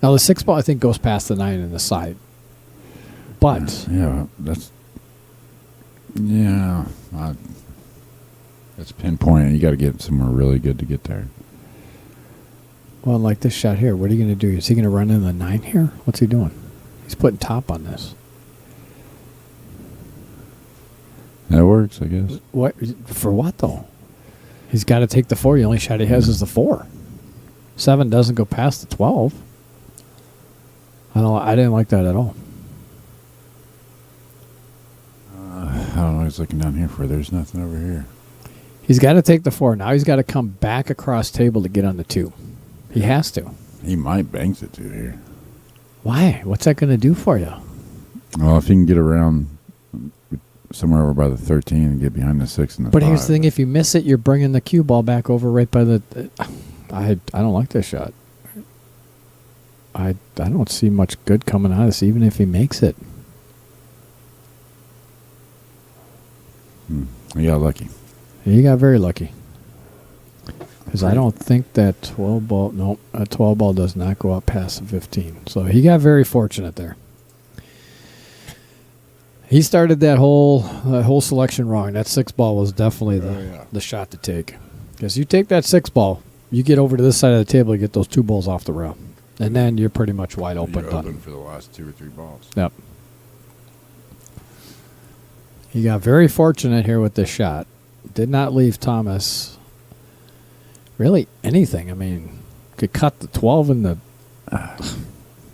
Now, the 6 ball, I think, goes past the 9 in the side. But... Yeah, that's... Yeah, that's pinpointing. You got to get somewhere really good to get there. Well, like this shot here, what are you going to do? Is he going to run in the 9 here? What's he doing? He's putting top on this. That works, I guess. What for? What though? He's got to take the 4. The only shot he has is the 4. 7 doesn't go past the 12. I didn't like that at all. I don't know. He's looking down here for. There's nothing over here. He's got to take the 4. Now he's got to come back across table to get on the 2. He has to. He might bank the 2 here. Why? What's that going to do for you? Well, if he can get around somewhere over by the 13 and get behind the 6 and the 5. But here's the thing: if you miss it, you're bringing the cue ball back over right by the. I don't like this shot. I don't see much good coming out of this, even if he makes it. He got lucky. He got very lucky. Because I don't think that 12 ball, no, a 12 ball does not go up past the 15. So he got very fortunate there. He started that whole selection wrong. That 6 ball was definitely the shot to take. Because you take that 6 ball, you get over to this side of the table, you get those 2 balls off the rail. And then you're pretty much wide open. You're open for the last 2 or 3 balls. Yep. He got very fortunate here with this shot. Did not leave Thomas really anything. I mean, could cut the 12 in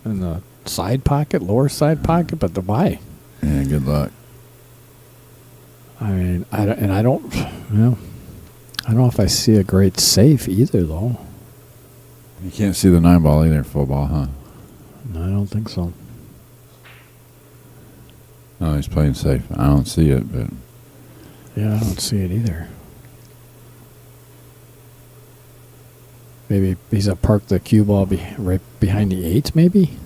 the side pocket, lower side pocket, but why? Yeah, good luck. I mean, I don't know if I see a great safe either, though. You can't see the 9 ball either, full ball, huh? No, I don't think so. No, he's playing safe. I don't see it, but... Yeah, I don't see it either. Maybe he's going to park the cue ball right behind the 8, maybe?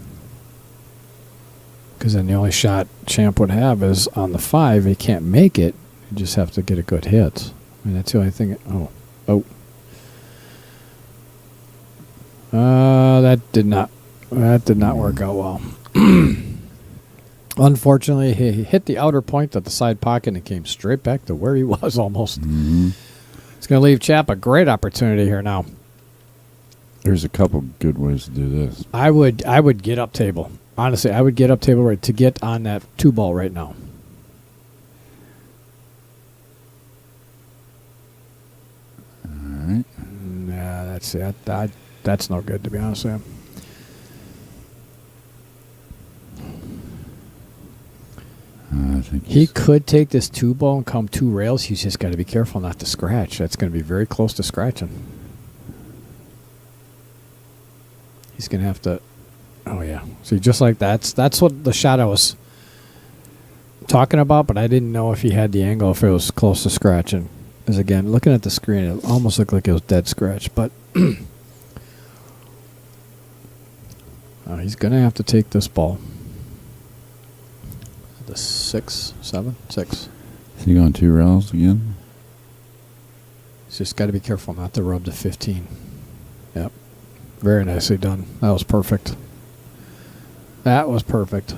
Because then the only shot Champ would have is on the 5. He can't make it. You just have to get a good hit. I mean, that's the only thing. Oh. That did not work out well. Unfortunately, he hit the outer point of the side pocket and came straight back to where he was almost. Mm-hmm. It's going to leave Chap a great opportunity here now. There's a couple good ways to do this. I would get up table. Honestly, I would get up table right to get on that 2 ball right now. All right. Nah, that's it. That's no good, to be honest with you. I think He could take this 2 ball and come 2 rails. He's just got to be careful not to scratch. That's going to be very close to scratching. He's going to have to... Oh, yeah. See, just like that's what the shot I was talking about, but I didn't know if he had the angle, if it was close to scratching. Because, again, looking at the screen, it almost looked like it was dead scratch, but... he's going to have to take this ball. The 6, 7, 6. Is he going 2 rails again? He's just got to be careful not to rub the 15. Yep. Very nicely done. That was perfect. That was perfect.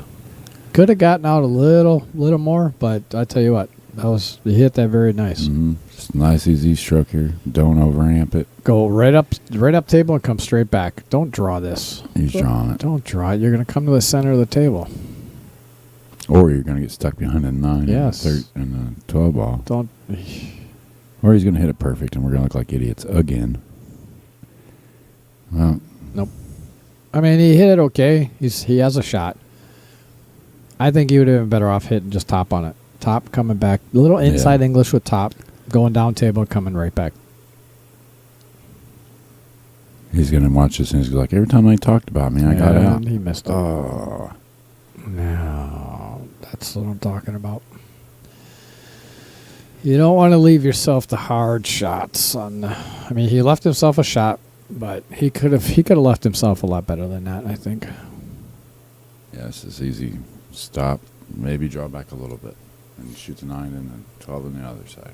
Could have gotten out a little more, but I tell you what, You hit that very nice. Mm-hmm. Just nice, easy stroke here. Don't overamp it. Go right up table and come straight back. Don't draw this. He's drawing it. Don't draw it. You're going to come to the center of the table. Or you're going to get stuck behind a 9 Yes. and a 12 ball. Don't. Or he's going to hit it perfect, and we're going to look like idiots again. Well, Nope. I mean, he hit it okay. He has a shot. I think he would have been better off hitting just top on it. Top coming back. A little inside English with top. Going down table and coming right back. he's going to watch this, and he's like, every time they talked about me, I got out. He missed it. Oh. No, that's what I'm talking about. You don't want to leave yourself the hard shots. I mean, he left himself a shot, but he could have left himself a lot better than that, I think. Yeah, this is easy. Stop, maybe draw back a little bit, and shoot the 9 and then 12 on the other side.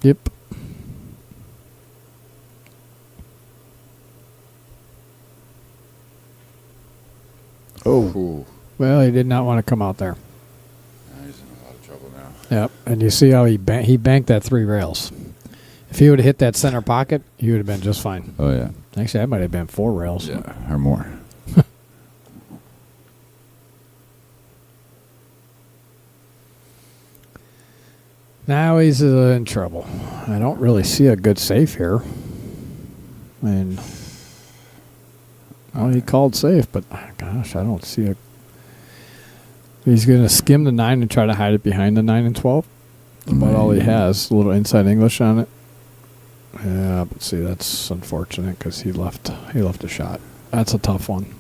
Yep. Oh. Well, he did not want to come out there. Yeah, he's in a lot of trouble now. Yep. And you see how he banked that 3 rails. If he would have hit that center pocket, he would have been just fine. Oh, yeah. Actually, that might have been 4 rails. Yeah, or more. Now he's in trouble. I don't really see a good safe here. And he called safe, but gosh, I don't see a. He's going to skim the 9 and try to hide it behind the 9 and 12. That's about all he has. A little inside English on it. Yeah, but see, that's unfortunate because he left a shot. That's a tough one.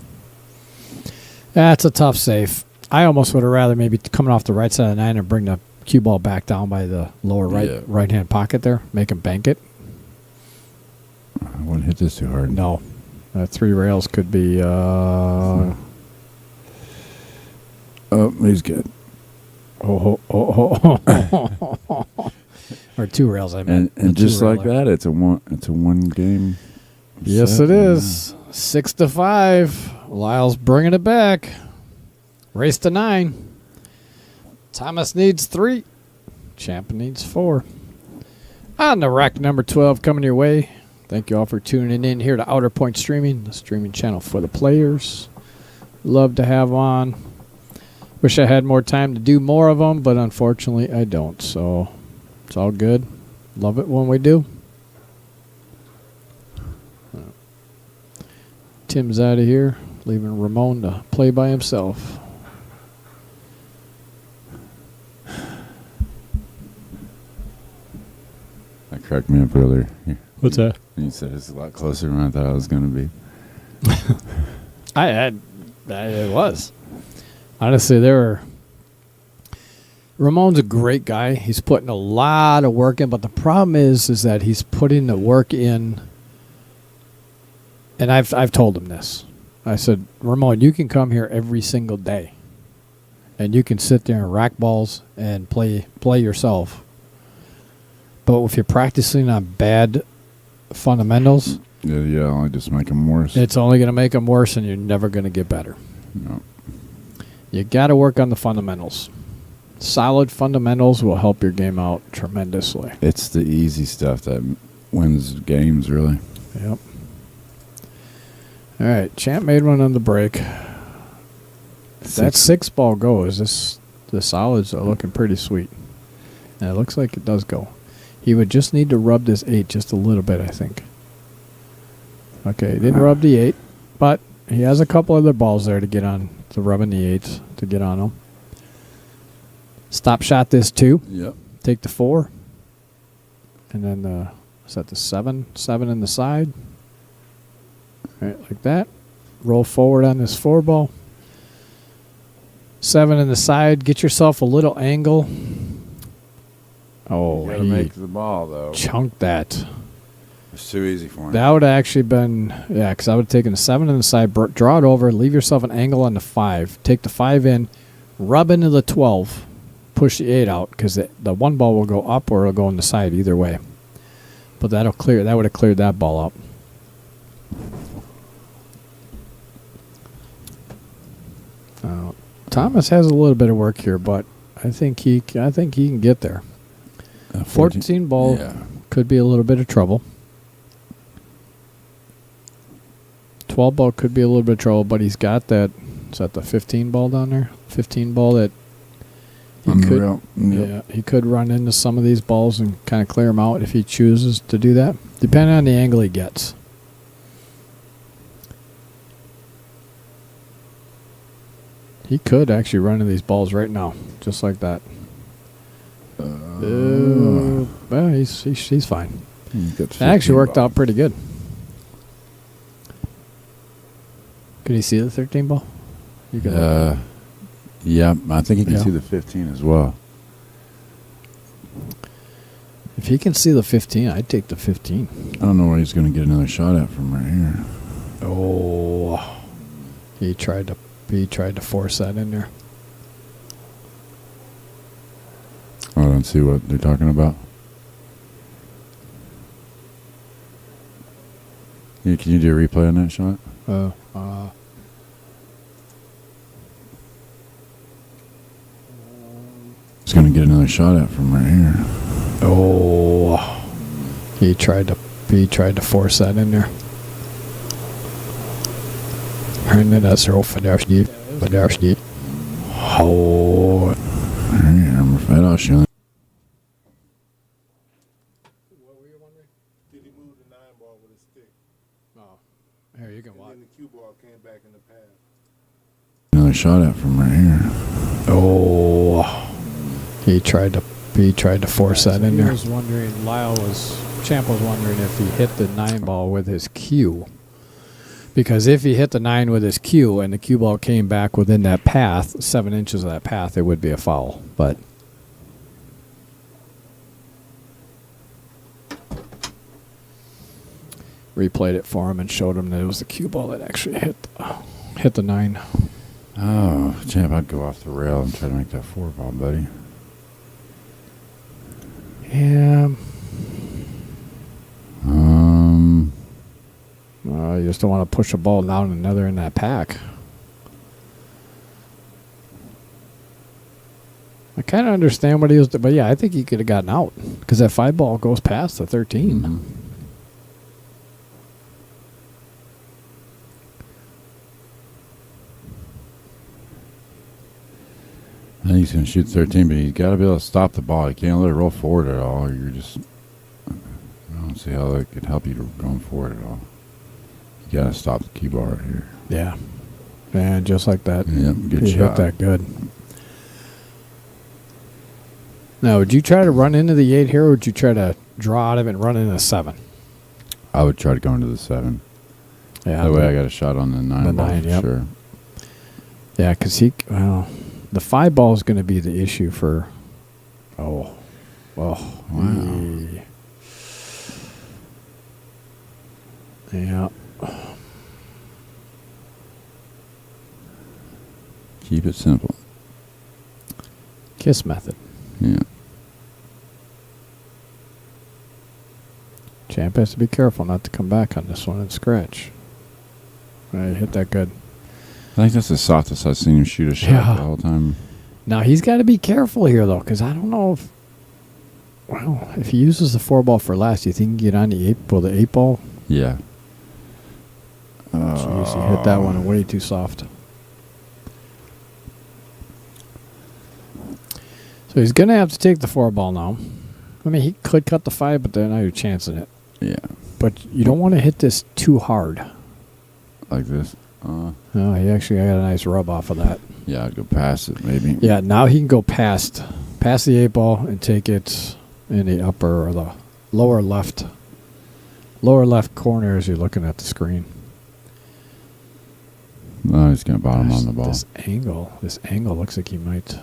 That's a tough safe. I almost would have rather maybe coming off the right side of the 9 and bring the cue ball back down by the lower right hand pocket there. Make him bank it. I wouldn't hit this too hard. No. 3 rails could be... Oh, he's good. Or 2 rails, I meant. And just like that, it's a one game. Yes, set. it is. 6-5. Lyle's bringing it back. Race to 9. Thomas needs 3. Champ needs 4. On the rack number 12 coming your way. Thank you all for tuning in here to Outer Point Streaming, the streaming channel for the players. Love to have on. Wish I had more time to do more of them, but unfortunately I don't. So it's all good. Love it when we do. Tim's out of here, leaving Ramon to play by himself. That cracked me up earlier. What's that? You said it's a lot closer than I thought it was going to be. It was. Honestly, Ramon's a great guy. He's putting a lot of work in, but the problem is that he's putting the work in. And I've told him this. I said, Ramon, you can come here every single day, and you can sit there and rack balls and play yourself. But if you're practicing on bad fundamentals, Yeah, only just make them worse. it's only going to make them worse, and you're never going to get better. No. You got to work on the fundamentals. Solid fundamentals will help your game out tremendously. It's the easy stuff that wins games, really. Yep. All right, Champ made one on the break. If that 6 ball goes, the solids are looking pretty sweet. And it looks like it does go. He would just need to rub this 8 just a little bit, I think. Okay, he didn't rub the 8, but he has a couple other balls there to get on, to rub in the 8s, to get on them. Stop shot this 2. Yep. Take the 4. And then set the 7 in the side. Right, like that. Roll forward on this 4 ball. 7 in the side. Get yourself a little angle. Oh, You got to he make the ball, though. chunked that. It's too easy for him. That would have actually been, because I would have taken the 7 in the side, draw it over, leave yourself an angle on the 5. Take the 5 in, rub into the 12, push the 8 out, because the 1 ball will go up or it'll go on the side either way. But that would have cleared that ball up. Thomas has a little bit of work here, but I think he can get there. 14 ball could be a little bit of trouble. 12 ball could be a little bit of trouble, but he's got that. Is that the 15 ball down there? 15 ball that he could. Yeah, he could run into some of these balls and kind of clear them out if he chooses to do that, depending on the angle he gets. He could actually run into these balls right now, just like that. Well, he's fine. It actually worked out pretty good. Could he see the 13 ball? You could. Yeah, I think he can see the 15 as well. If he can see the 15, I'd take the 15. I don't know where he's going to get another shot at from right here. Oh, he tried to force that in there. I don't see what they're talking about. Yeah, can you do a replay on that shot? He's going to get another shot at from right here. Oh, he tried to force that in there. And then that's her for there. Oh, I'm afraid I'll show. What were you wondering? Did he move the 9 ball with his stick? oh, here you can watch. And then the cue ball came back in the path. Another shot at from right here. Oh, he tried to force that in there. He was wondering. Champ was wondering if he hit the 9 ball with his cue. Because if he hit the 9 with his cue and the cue ball came back within that path, 7 inches of that path, it would be a foul. But replayed it for him and showed him that it was the cue ball that actually hit the 9. Oh, Champ, I'd go off the rail and try to make that 4 ball, buddy. Yeah. You just don't want to push a ball down another in that pack. I kind of understand what he was doing, but yeah, I think he could have gotten out because that 5 ball goes past the 13. Mm-hmm. I think he's going to shoot 13, but he's got to be able to stop the ball. You can't let it roll forward at all, or you're just... I don't see how that could help you to going forward at all. You got to stop the cue ball right here. Yeah. And just like that. Yep, good he shot. hit that good. Now, would you try to run into the 8 here, or would you try to draw out of it and run into the 7? I would try to go into the 7. Yeah. That way I got a shot on the 9 ball for sure. Yeah, because the 5 ball is going to be the issue for... Oh. Wow. Yeah. Keep it simple. Kiss method. Yeah. Champ has to be careful not to come back on this one and scratch. Right, hit that good. I think that's the softest I've seen him shoot a shot the whole time. Now, he's got to be careful here, though, because I don't know if... Well, if he uses the 4 ball for last, do you think he can get on the 8 ball? The 8 ball? Yeah. Jeez, he hit that one way too soft. So he's going to have to take the 4 ball now. I mean, he could cut the 5, but then now you're chancing it. Yeah. But you don't want to hit this too hard. Like this? Oh, he actually got a nice rub off of that. Yeah, I'd go past it, maybe. Yeah, now he can go past the 8 ball and take it in the upper or the lower left corner as you're looking at the screen. No, he's going to bottom on the ball. This angle looks like he might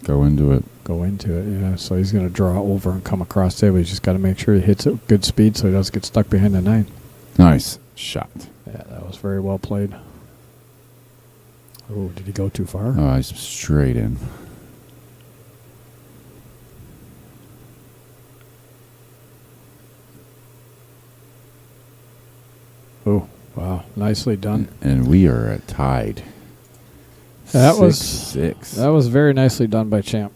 go into it. Yeah. So he's going to draw over and come across there, but he's just got to make sure he hits it with good speed so he doesn't get stuck behind the 9. Nice shot. Yeah, that was very well played. Oh, did he go too far? Oh, he's straight in. Oh, wow. Nicely done. And we are at tied. That 6-6. That was very nicely done by Champ.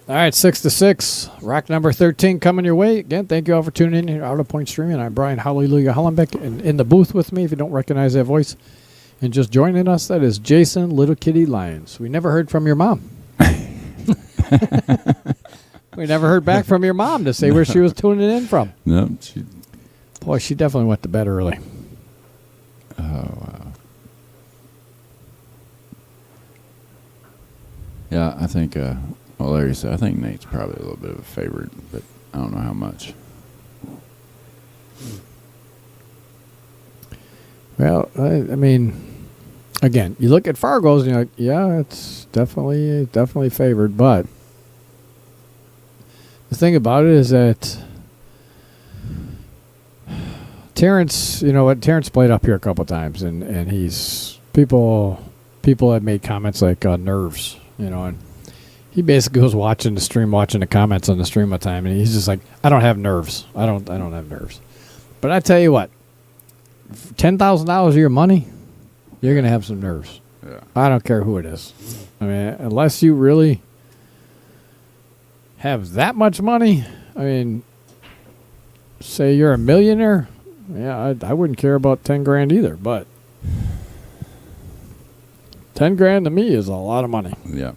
All right, 6-6. Rock number 13 coming your way. Again, thank you all for tuning in here. Out of Point Streaming. I'm Brian Hallelujah Hollenbeck. And in the booth with me, if you don't recognize that voice, and just joining us, that is Jason Little Kitty Lyons. We never heard from your mom. We never heard back from your mom to say where she was tuning in from. No, Boy, she definitely went to bed early. oh, wow. Yeah, I think, well, Larry said, I think Nate's probably a little bit of a favorite, but I don't know how much. Well, I mean, again, you look at Fargo's and you're like, yeah, it's definitely favored. But the thing about it is that Terrence, you know what, Terrence played up here a couple times, and he's people have made comments like nerves, you know, and he basically was watching the stream, watching the comments on the stream at time, and he's just like, I don't have nerves. I don't have nerves. But I tell you what, $10,000 of your money, you're gonna have some nerves. Yeah. I don't care who it is. I mean, unless you really have that much money. I mean, say you're a millionaire. Yeah, I wouldn't care about 10 grand either. But 10 grand to me is a lot of money. Yeah.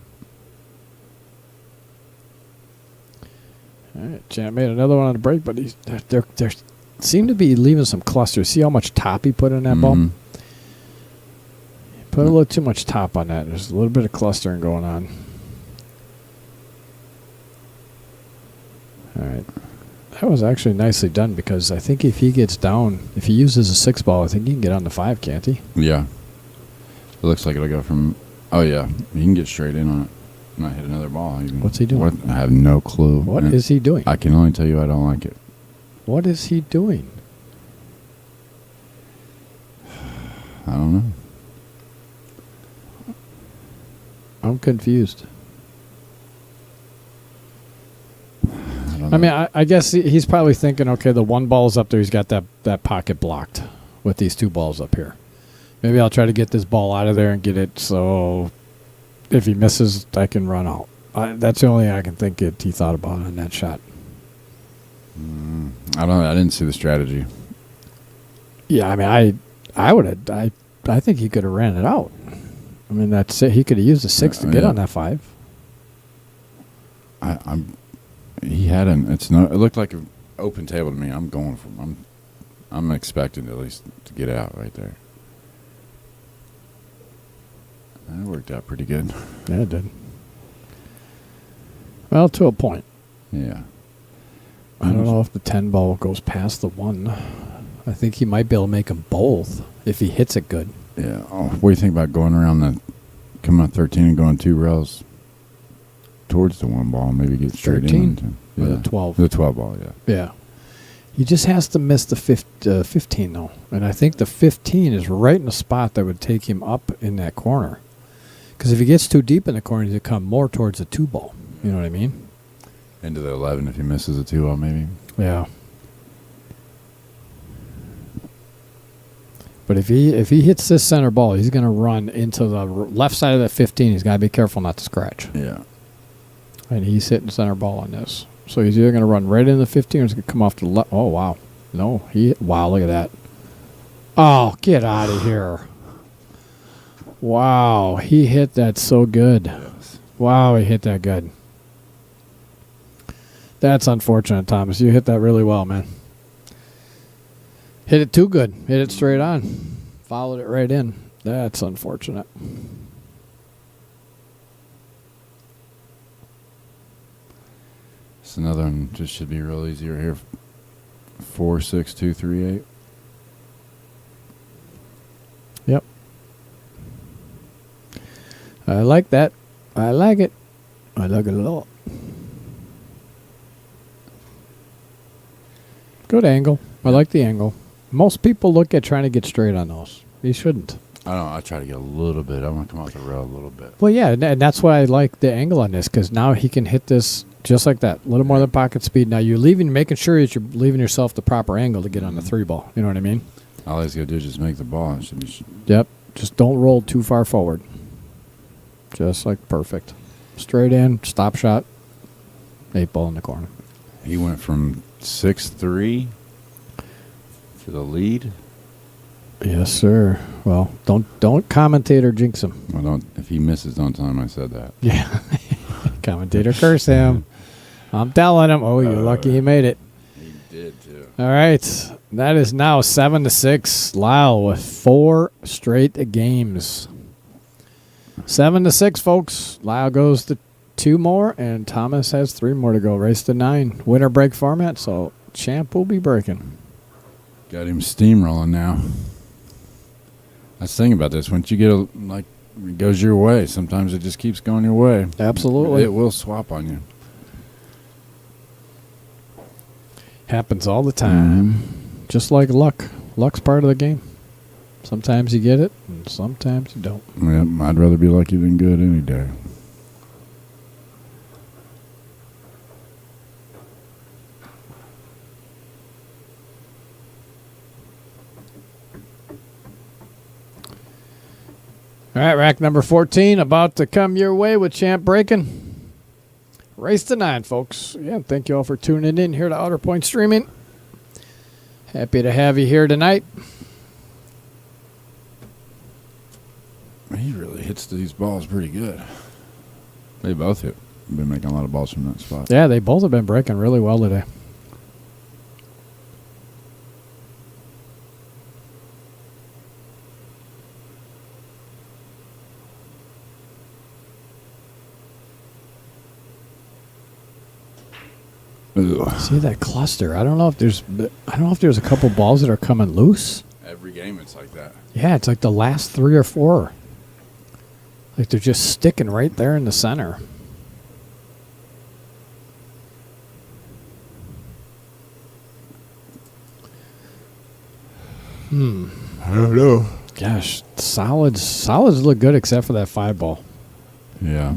All right, Champ made another one on the break, but they're seem to be leaving some clusters. See how much top he put in that ball? Put a little too much top on that. There's a little bit of clustering going on. All right. That was actually nicely done because I think if he gets down, if he uses a 6 ball, I think he can get on the 5, can't he? Yeah. It looks like it'll go from, oh, yeah. You can get straight in on it. Not hit another ball. What's he doing? What? I have no clue. What is he doing? I can only tell you I don't like it. What is he doing? I don't know. I'm confused. I don't know. I mean, I guess he's probably thinking, okay, the 1 ball's up there. He's got that pocket blocked with these 2 balls up here. Maybe I'll try to get this ball out of there and get it so if he misses, I can run out. That's the only thing I can think he thought about on that shot. I don't know. I didn't see the strategy. Yeah, I mean, I think he could have ran it out. I mean, that's it. He could have used a 6 to get on that 5. He had an. It looked like an open table to me. I'm expecting at least to get out right there. That worked out pretty good. Yeah, it did. Well, to a point. Yeah. I don't know if the 10 ball goes past the 1. I think he might be able to make them both if he hits it good. Yeah. Oh, what do you think about going around coming on 13 and going 2 rails towards the 1 ball and maybe get straight 13? in? Or the 12? The 12 ball, yeah. Yeah. He just has to miss the 15, though. And I think the 15 is right in the spot that would take him up in that corner. Because if he gets too deep in the corner, he'd come more towards the 2 ball. You know what I mean? Into the 11 if he misses a 2 ball, maybe. Yeah. But if he hits this center ball, he's going to run into the left side of that 15. He's got to be careful not to scratch. Yeah. And he's hitting center ball on this. So he's either going to run right into the 15 or he's going to come off to the left. Oh, wow. No. Wow, look at that. Oh, get out of here. Wow, he hit that so good. Yes. Wow, he hit that good. That's unfortunate, Thomas. You hit that really well, man. Hit it too good. Hit it straight on. Followed it right in. That's unfortunate. It's another one. Just should be real easy right here. 4, 6, 2, 3, 8. Yep. I like that. I like it. I like it a lot. Good angle. I like the angle. Most people look at trying to get straight on those. You shouldn't. I don't know. I try to get a little bit. I want to come off the rail a little bit. Well, yeah, and that's why I like the angle on this, because now he can hit this just like that. A little more than pocket speed. Now you're making sure that you're leaving yourself the proper angle to get on the 3 ball. You know what I mean? All he's got to do is just make the ball. It should be. Yep. Just don't roll too far forward. Just like perfect. Straight in, stop shot, 8-ball in the corner. He went from 6-3 to the lead. Yes, sir. Well, don't commentator jinx him. Well, don't. If he misses, don't tell him I said that. Yeah. Commentator curse him. I'm telling him. Oh, you're lucky he made it. He did too. All right. That is now 7-6. Lyle with 4 straight games. 7-6, folks. Lyle goes to 2 more, and Thomas has 3 more to go. Race to 9. Winner break format, so champ will be breaking. Got him steamrolling now. That's the thing about this. Once you get it goes your way. Sometimes it just keeps going your way. Absolutely. It will swap on you. Happens all the time. Just like luck. Luck's part of the game. Sometimes you get it, and sometimes you don't. Yeah, I'd rather be lucky than good any day. All right, rack number 14 about to come your way with champ breaking. Race to 9, folks. Yeah, thank you all for tuning in here to Outer Point Streaming. Happy to have you here tonight. He really hits these balls pretty good. They both hit. Been making a lot of balls from that spot. Yeah, they both have been breaking really well today. Ugh. See that cluster? I don't know if there's a couple balls that are coming loose. Every game it's like that. Yeah, it's like the last 3 or 4. Like they're just sticking right there in the center. I don't know. Gosh, solids look good except for that 5-ball. Yeah.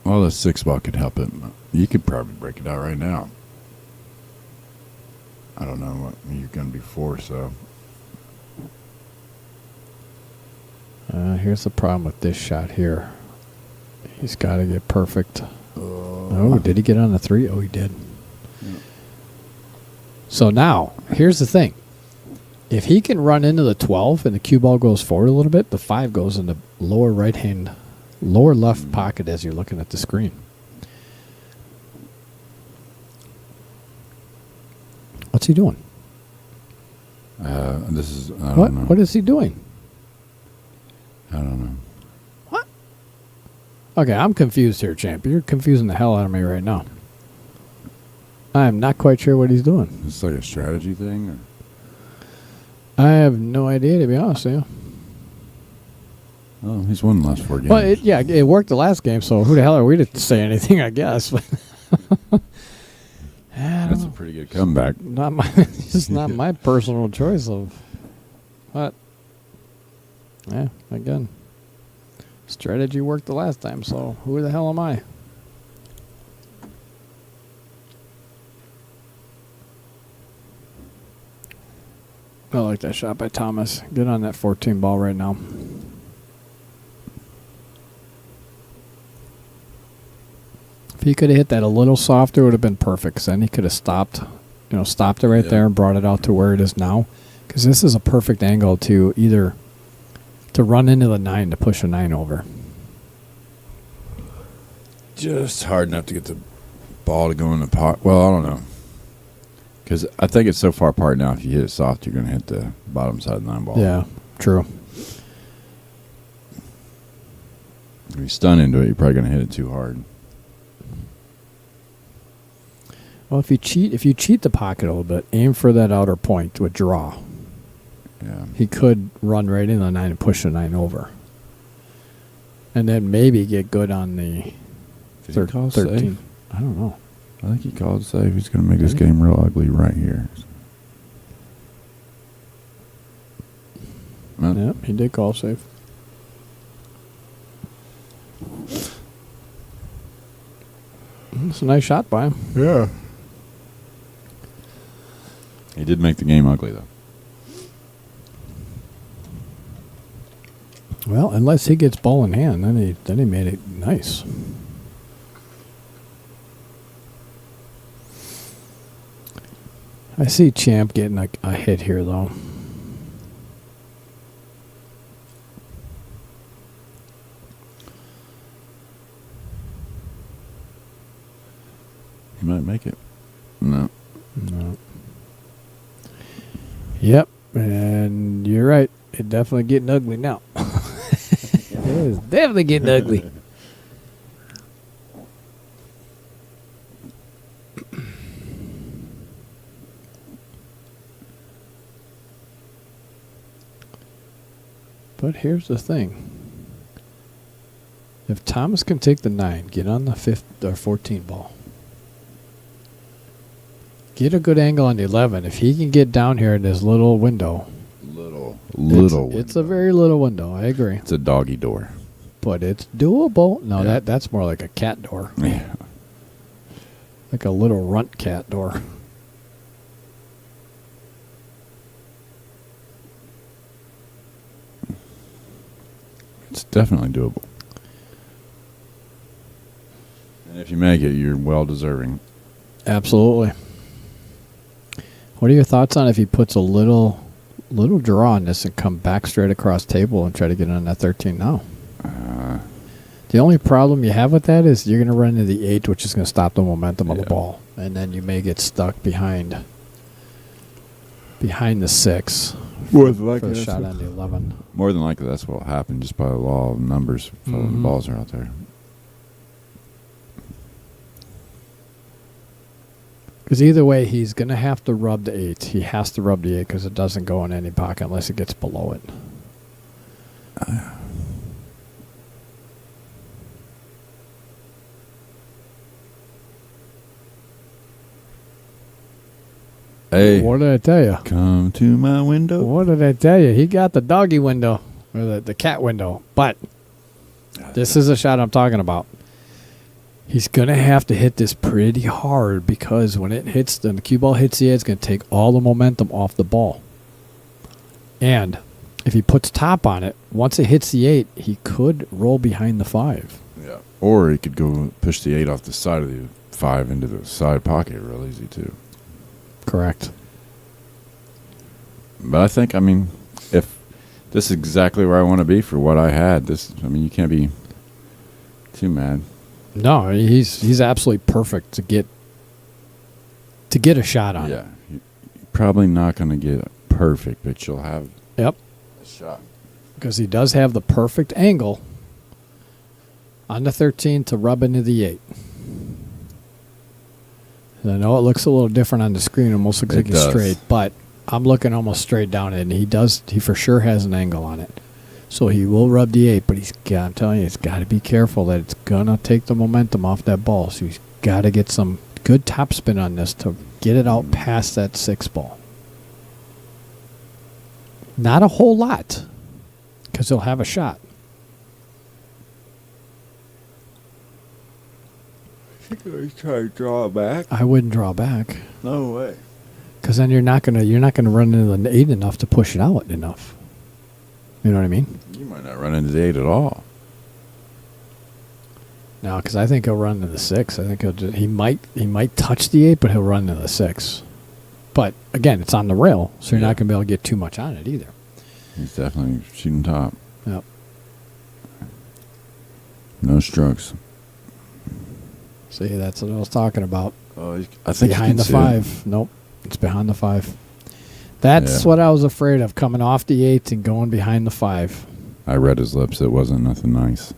Well, the 6-ball could help it. You could probably break it out right now. I don't know what you're going to be for, so. Here's the problem with this shot here. He's got to get perfect. Oh, did he get on the 3? Oh, he did. Yeah. So now, here's the thing. If he can run into the 12 and the cue ball goes forward a little bit, the 5 goes in the lower left pocket as you're looking at the screen. What's he doing? This is, I don't know. What is he doing? I don't know. What? Okay, I'm confused here, champ. You're confusing the hell out of me right now. I'm not quite sure what he's doing. It's like a strategy thing? Or? I have no idea, to be honest with you. Oh, he's won the last 4 games. Well, it worked the last game, so who the hell are we to say anything, I guess. That's a pretty good comeback. It's just not my personal choice of what. Yeah, again, strategy worked the last time, so who the hell am I? I like that shot by Thomas. Get on that 14 ball right now. If he could have hit that a little softer, it would have been perfect. 'Cause then he could have stopped it right there and brought it out to where it is now. Because this is a perfect angle to either to run into the 9 to push a 9 over. Just hard enough to get the ball to go in the pot. Well, I don't know. Because I think it's so far apart now, if you hit it soft, you're going to hit the bottom side of the 9 ball. Yeah, true. If you stun into it, you're probably going to hit it too hard. Well, if you cheat the pocket a little bit, aim for that outer point to a draw. Yeah. He could run right in the 9 and push the 9 over. And then maybe get good on the Did he call 13. safe? I don't know. I think he called safe. He's going to make this game real ugly right here. Well, Yep, he did call safe. It's a nice shot by him. yeah. He did make the game ugly, though. Well, unless he gets ball in hand, then he made it nice. I see Champ getting a hit here, though. He might make it. No. No. Yep, and you're right. It's definitely getting ugly now. It is definitely getting ugly. But here's the thing. If Thomas can take the 9, get on the 5 or 14 ball. Get a good angle on the 11. If he can get down here in this little window. It's a very little window. I agree. It's a doggy door. But it's doable. No, Yeah. that's more like a cat door. Yeah. Like a little runt cat door. It's definitely doable. And if you make it, you're well deserving. Absolutely. What are your thoughts on if he puts a little draw on this and come back straight across table and try to get on that 13 now? The only problem you have with that is you're going to run into the 8, which is going to stop the momentum of the ball. And then you may get stuck behind the 6 More than for likely, the shot on the 11. More than likely, that's what will happen just by the law of numbers. Mhm. Balls are out there. Because either way, he's going to have to rub the 8. He has to rub the 8 because it doesn't go in any pocket unless it gets below it. Hey, What did I tell you? come to my window. What did I tell you? He got the doggy window, or the cat window. But this is a shot I'm talking about. He's going to have to hit this pretty hard because when it hits, the cue ball hits the 8, it's going to take all the momentum off the ball. And if he puts top on it, once it hits the 8, he could roll behind the 5. Yeah. Or he could go push the 8 off the side of the 5 into the side pocket real easy, too. Correct. But I think, if this is exactly where I want to be for what I had, you can't be too mad. No, he's absolutely perfect to get a shot on. Yeah. You're probably not going to get it perfect, but you'll have Yep. a shot. Because he does have the perfect angle on the 13 to rub into the 8. And I know it looks a little different on the screen. It almost looks It like he's does. straight, but I'm looking almost straight down it, and he for sure has an angle on it. So he will rub the 8, but I'm telling you, he's got to be careful that it's going to take the momentum off that ball. So he's got to get some good topspin on this to get it out past that 6 ball. Not a whole lot, because he'll have a shot. He's trying to draw back. I wouldn't draw back, No way. because then you're not gonna run into the 8 enough to push it out enough. You know what I mean? You might not run into the 8 at all. No, because I think he'll run into the 6. I think he might touch the 8, but he'll run into the 6. But again, it's on the rail, so you're Yeah. not gonna be able to get too much on it either. He's definitely shooting top. Yep. No strokes. See, that's what I was talking about. Oh, I think Behind the 5. Nope, it's behind the 5. That's Yeah. what I was afraid of, coming off the 8 and going behind the 5. I read his lips. It wasn't nothing nice.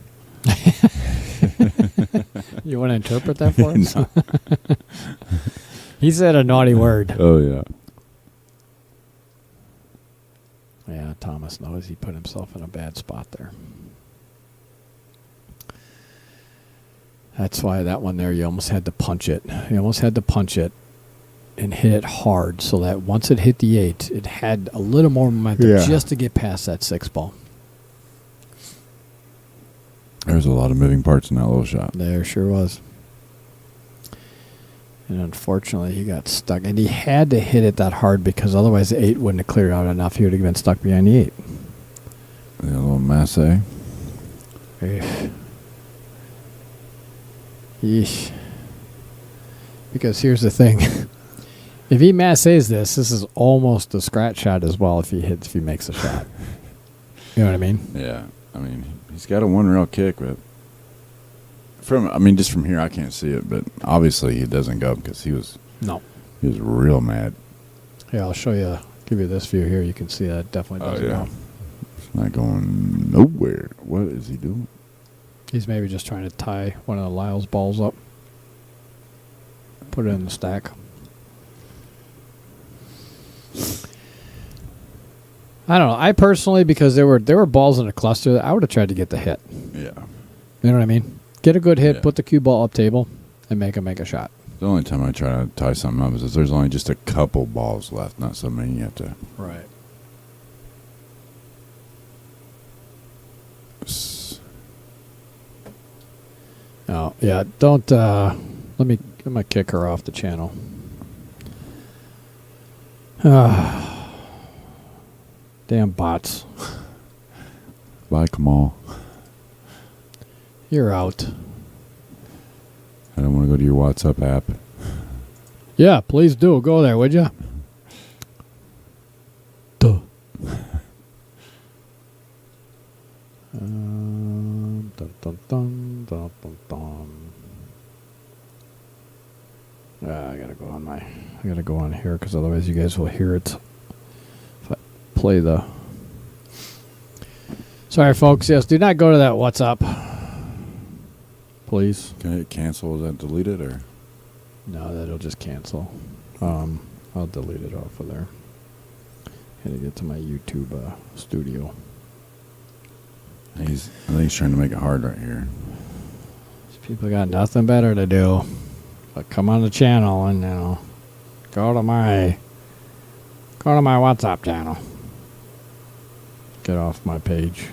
You want to interpret that for us? No. He said a naughty word. Oh, yeah. Yeah, Thomas knows he put himself in a bad spot there. That's why that one there, you almost had to punch it. You almost had to punch it and hit it hard so that once it hit the 8, it had a little more momentum just to get past that 6 ball. There's a lot of moving parts in that little shot. There sure was. And unfortunately, he got stuck. And he had to hit it that hard because otherwise the 8 wouldn't have cleared out enough. He would have been stuck behind the 8. A little Masse. Yeesh. Because here's the thing. If he masses this is almost a scratch shot as well if he makes a shot. You know what I mean? Yeah. I mean, he's got a one rail kick, but just from here I can't see it, but obviously he doesn't go because he was real mad. Yeah, I'll show you. Give you this view here. You can see that definitely doesn't go. It's not going nowhere. What is he doing? He's maybe just trying to tie one of the Lyle's balls up. Put it in the stack. I don't know. I personally, because there were balls in a cluster, I would have tried to get the hit. Yeah. You know what I mean? Get a good hit, Yeah. put the cue ball up table, and make a shot. The only time I try to tie something up is if there's only just a couple balls left, not so many. You have to. Right. Oh yeah, don't. I'm gonna kick her off the channel. Damn bots. Bye, Kamal. You're out. I don't want to go to your WhatsApp app. Yeah, please do. Go there, would you? Duh. Dun, dun, dun, dun, dun, dun. I gotta go on here because otherwise you guys will hear it. If I play the. Sorry, folks. Yes, do not go to that WhatsApp. Please. Can I hit cancel? Is that deleted or? No, that'll just cancel. I'll delete it off of there. Gotta get to my YouTube studio. I think he's trying to make it hard right here. These people got nothing better to do but come on the channel and go to my WhatsApp channel. Get off my page.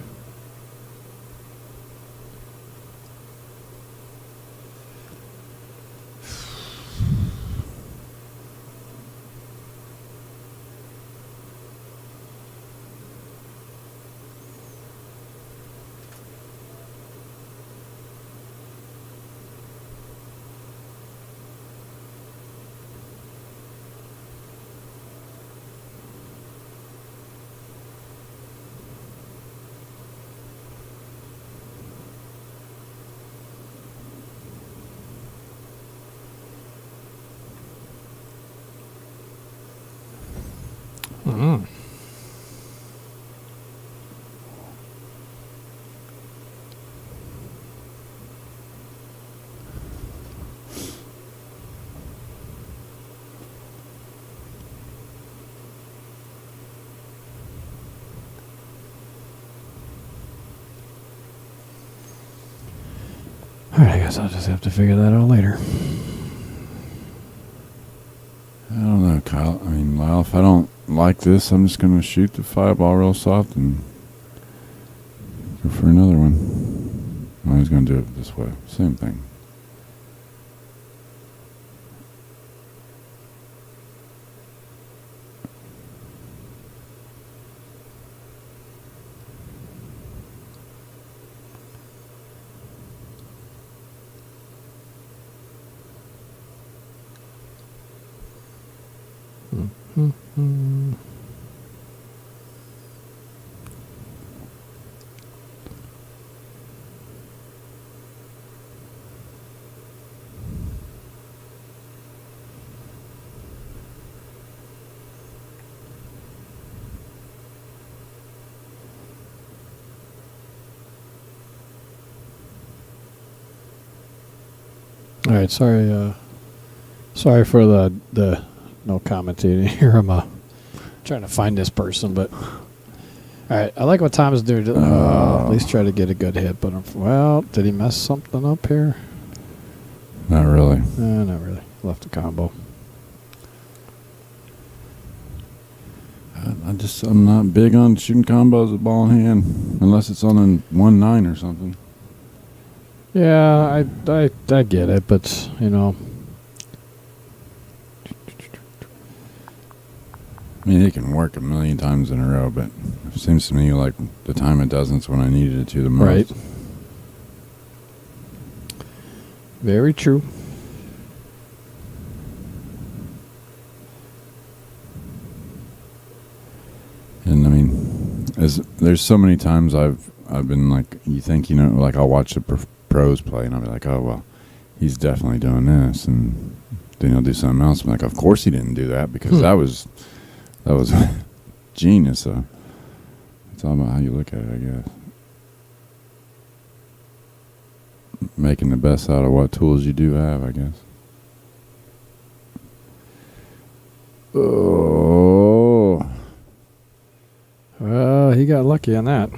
Mm-hmm. All right, I guess I'll just have to figure that out later. I don't know, Kyle. I mean, Lyle, if I don't like this, I'm just going to shoot the 5-ball real soft and go for another one. I was going to do it this way. Same thing. Mm-hmm. All right, sorry for the no commentating here. I'm trying to find this person, but all right, I like what Tom is doing. At least try to get a good hit, but did he mess something up here? Not really. Not really. Left a combo. I'm not big on shooting combos with ball in hand unless it's on a 1-9 or something. Yeah, I get it, but I mean, it can work a million times in a row, but it seems to me like the time it doesn't when I needed it to the most. Right. Very true. And I mean, there's so many times I've been like, you think, you know, like I'll watch the pros play and I'll be like, oh, well, he's definitely doing this. And then he'll do something else. I'm like, of course he didn't do that because that was genius. So it's all about how you look at it, I guess. Making the best out of what tools you do have, I guess. Oh. Well, he got lucky on that.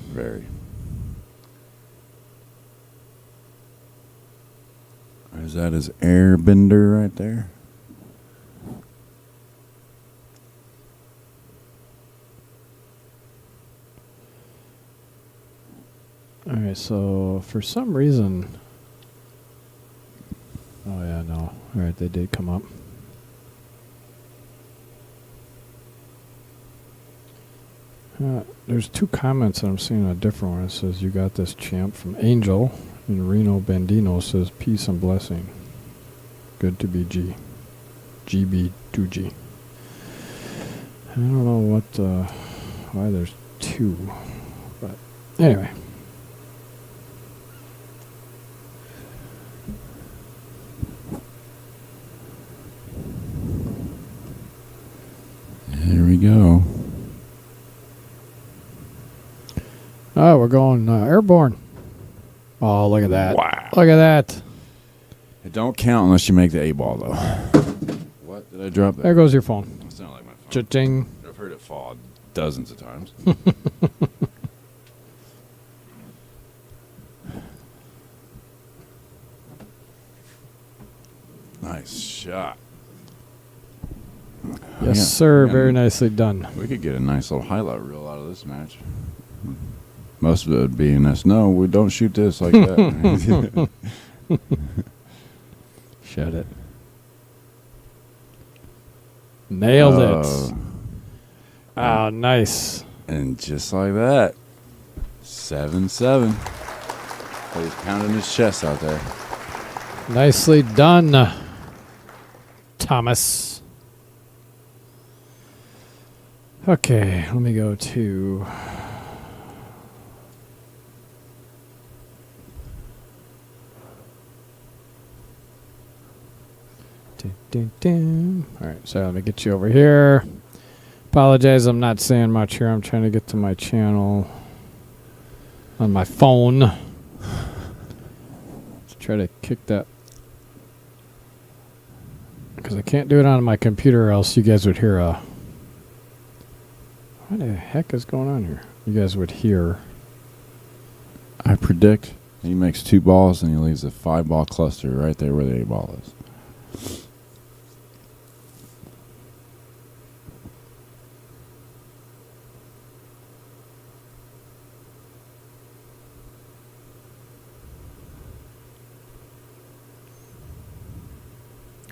Very. Is that his airbender right there? All right, so for some reason... Oh, yeah, no. All right, they did come up. There's two comments that I'm seeing a different one. It says, you got this, champ, from Angel. And Reno Bandino says, peace and blessing. Good to be G. GB2G. I don't know what, why there's two. But anyway. Here we go. Oh, we're going airborne. Oh, look at that. Wow. Look at that. It don't count unless you make the A-ball, though. What did I drop there? There goes your phone. It's not like my phone. Cha-ching. I've heard it fall dozens of times. Nice shot. Yes, Yeah. sir. Yeah. Very nicely done. We could get a nice little highlight reel out of this match. Most of it would be in this. No, we don't shoot this like that. Shut it. Nailed it. Oh, nice. And just like that, 7-7. He's pounding his chest out there. Nicely done, Thomas. Okay, let me go to... Dun, dun. All right, so let me get you over here. Apologize, I'm not saying much here. I'm trying to get to my channel on my phone. Let's try to kick that. Because I can't do it on my computer or else you guys would hear a... What the heck is going on here? You guys would hear... I predict he makes 2 balls and he leaves a 5-ball cluster right there where the A-ball is.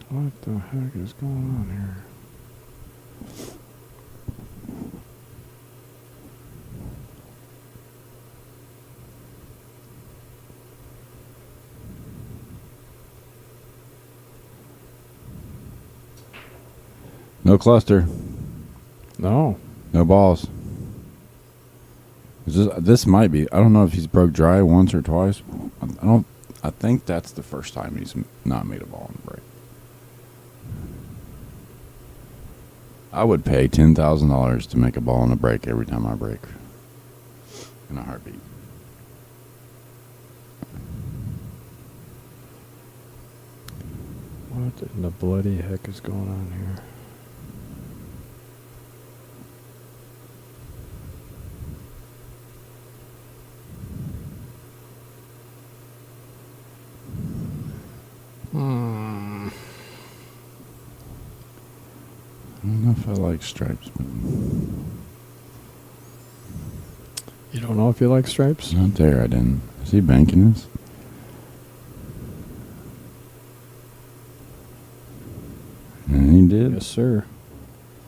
What the heck is going on here? No cluster. No. No balls. This might be. I don't know if he's broke dry once or twice. I think that's the first time he's not made a ball on the break. I would pay $10,000 to make a ball on a break every time I break. In a heartbeat. What in the bloody heck is going on here? I don't know if I like stripes, but You don't know if you like stripes? not there. I didn't. Is he banking this? And he did. Yes, sir.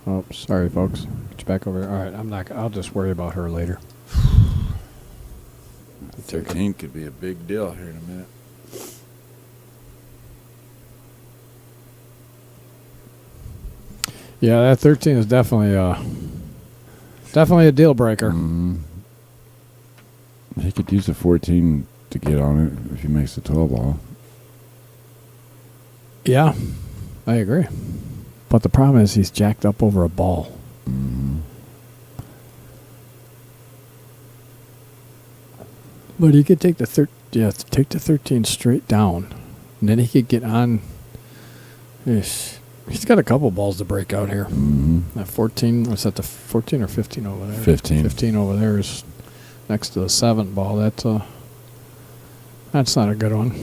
Oh, sorry, folks. Get you back over here. All right, I'm not. I'll just worry about her later. 13 could be a big deal here in a minute. Yeah, that 13 is definitely a deal breaker. Mm-hmm. He could use a 14 to get on it if he makes the 12 ball. Yeah, I agree. But the problem is he's jacked up over a ball. Mm-hmm. But he could take the 13 straight down, and then he could get on. Ish. He's got a couple balls to break out here. Mm-hmm. That 14, was that the 14 or 15 over there? 15. 15 over there is next to the 7th ball. That's not a good one.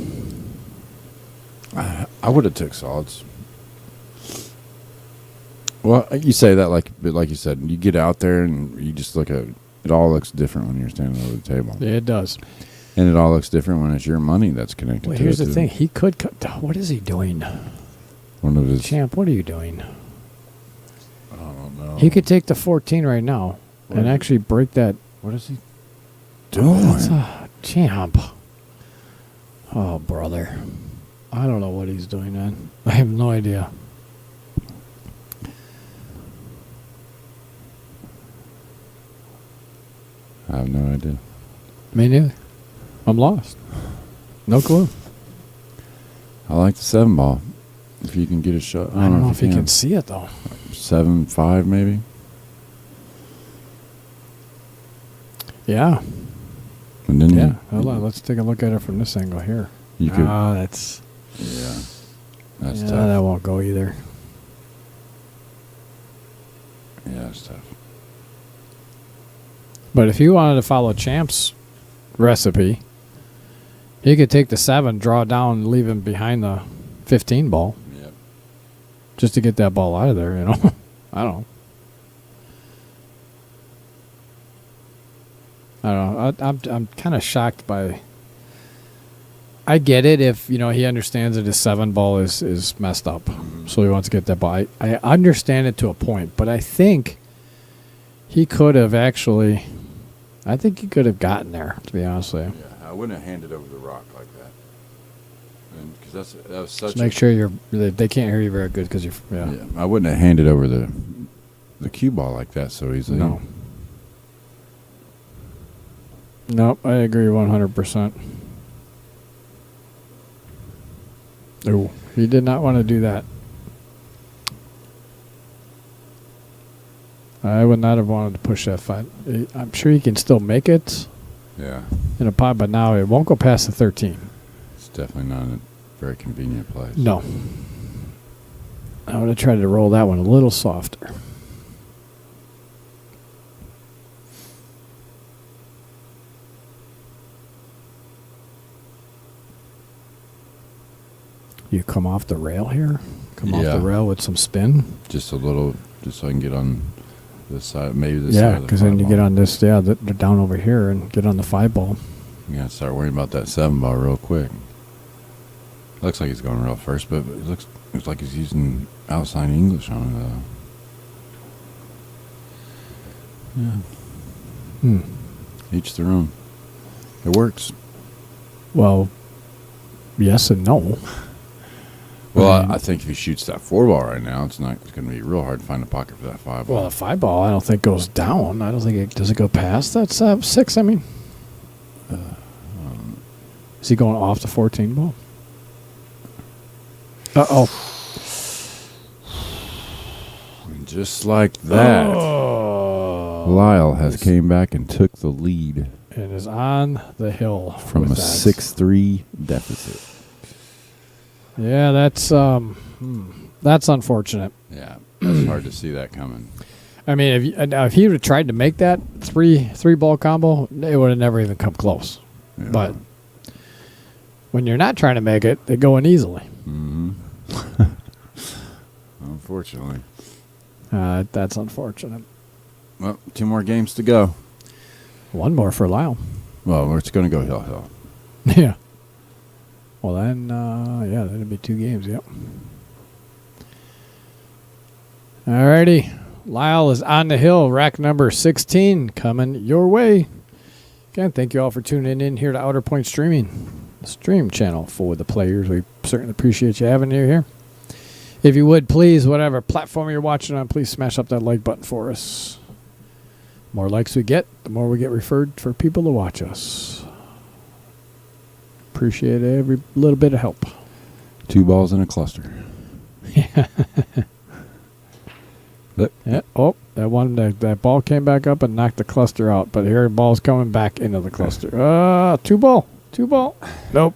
I would have took solids. Well, you say that like you said, you get out there and you just look at it. It all looks different when you're standing over the table. Yeah, it does. And it all looks different when it's your money that's connected Well, to it. here's the too. thing. He could cut. What is he doing? One of his. Champ, what are you doing? I don't know. He could take the 14 right now and actually break that. What is he doing? That's a champ. Oh, brother. I don't know what he's doing, man. I have no idea. I have no idea. Me neither. I'm lost. No clue. I like the 7 ball. If you can get a shot. I don't know if he can see it, though. 7-5 maybe. Yeah. And then Yeah. Hold on. Let's take a look at it from this angle here. you could. That's Yeah. That's yeah, tough. that won't go either. Yeah, that's tough. But if you wanted to follow Champ's recipe, he could take the 7, draw down, and leave him behind the 15 ball Yep. just to get that ball out of there, you know? I don't know. I'm kind of shocked by. I get it if he understands that his 7 ball is messed up, so he wants to get that ball. I understand it to a point, but I think he could have actually. I think he could have gotten there, to be honest with you. Yeah, I wouldn't have handed over the rock like that. Because that was such. Just make sure they can't hear you very good because you're. Yeah. Yeah, I wouldn't have handed over the cue ball like that so easily. No. Nope, I agree 100%. Oh, he did not want to do that. I would not have wanted to push that fight. I'm sure he can still make it Yeah, in a pot, but now it won't go past the 13. it's definitely not a very convenient place. No. I would have tried to roll that one a little softer. You come off the rail here? Come off Yeah. the rail with some spin? Just a little, just so I can get on this side, maybe this Yeah, side of the because then you five get ball. on this, they're down over here and get on the 5 ball. You gotta start worrying about that 7 ball real quick. Looks like he's going real first, but it looks like he's using outside English on it. Yeah. Each their own. It works. Well, yes and no. Well, I mean- I think if he shoots that 4 ball right now, it's going to be real hard to find a pocket for that 5 ball. Well, the 5 ball, I don't think goes down. I don't think does it go past that 6? I mean, is he going off the 14 ball? Uh-oh. And just like that, Oh. Lyle has came back and took the lead It is on the hill from with a that. 6-3 deficit. Yeah, that's unfortunate. Yeah, it's hard to see that coming. I mean, if he would have tried to make that three ball combo, it would have never even come close. Yeah. But when you're not trying to make it, they go in easily. Mm-hmm. Unfortunately. That's unfortunate. Well, 2 more games to go. One more for Lyle. Well, it's going to go hill. Yeah. Well, then, that'd be 2 games, yep. Alrighty. Lyle is on the hill, rack number 16, coming your way. Again, thank you all for tuning in here to Outer Point Streaming, the stream channel for the players. We certainly appreciate you having you here. If you would, please, whatever platform you're watching on, please smash up that like button for us. The more likes we get, the more we get referred for people to watch us. Appreciate every little bit of help. 2 balls in a cluster. Look. Yeah. Oh, that ball came back up and knocked the cluster out. But here, ball's coming back into the cluster. 2 ball. Nope.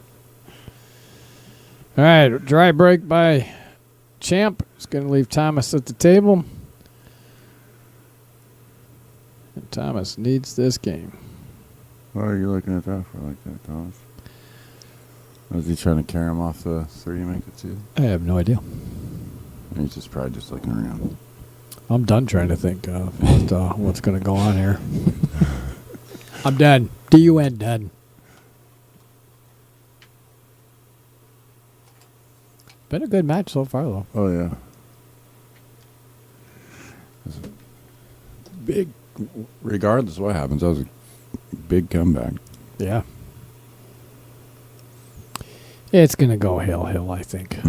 All right, dry break by Champ. It's going to leave Thomas at the table. And Thomas needs this game. Why are you looking at that for like that, Thomas? Was he trying to carry him off the 3 to make it 2? I have no idea. He's just probably just looking around. I'm done trying to think of what's going to go on here. I'm done. D-U-N, done. Been a good match so far, though. Oh, yeah. Big, regardless of what happens, that was a big comeback. Yeah. It's going to go hill, I think.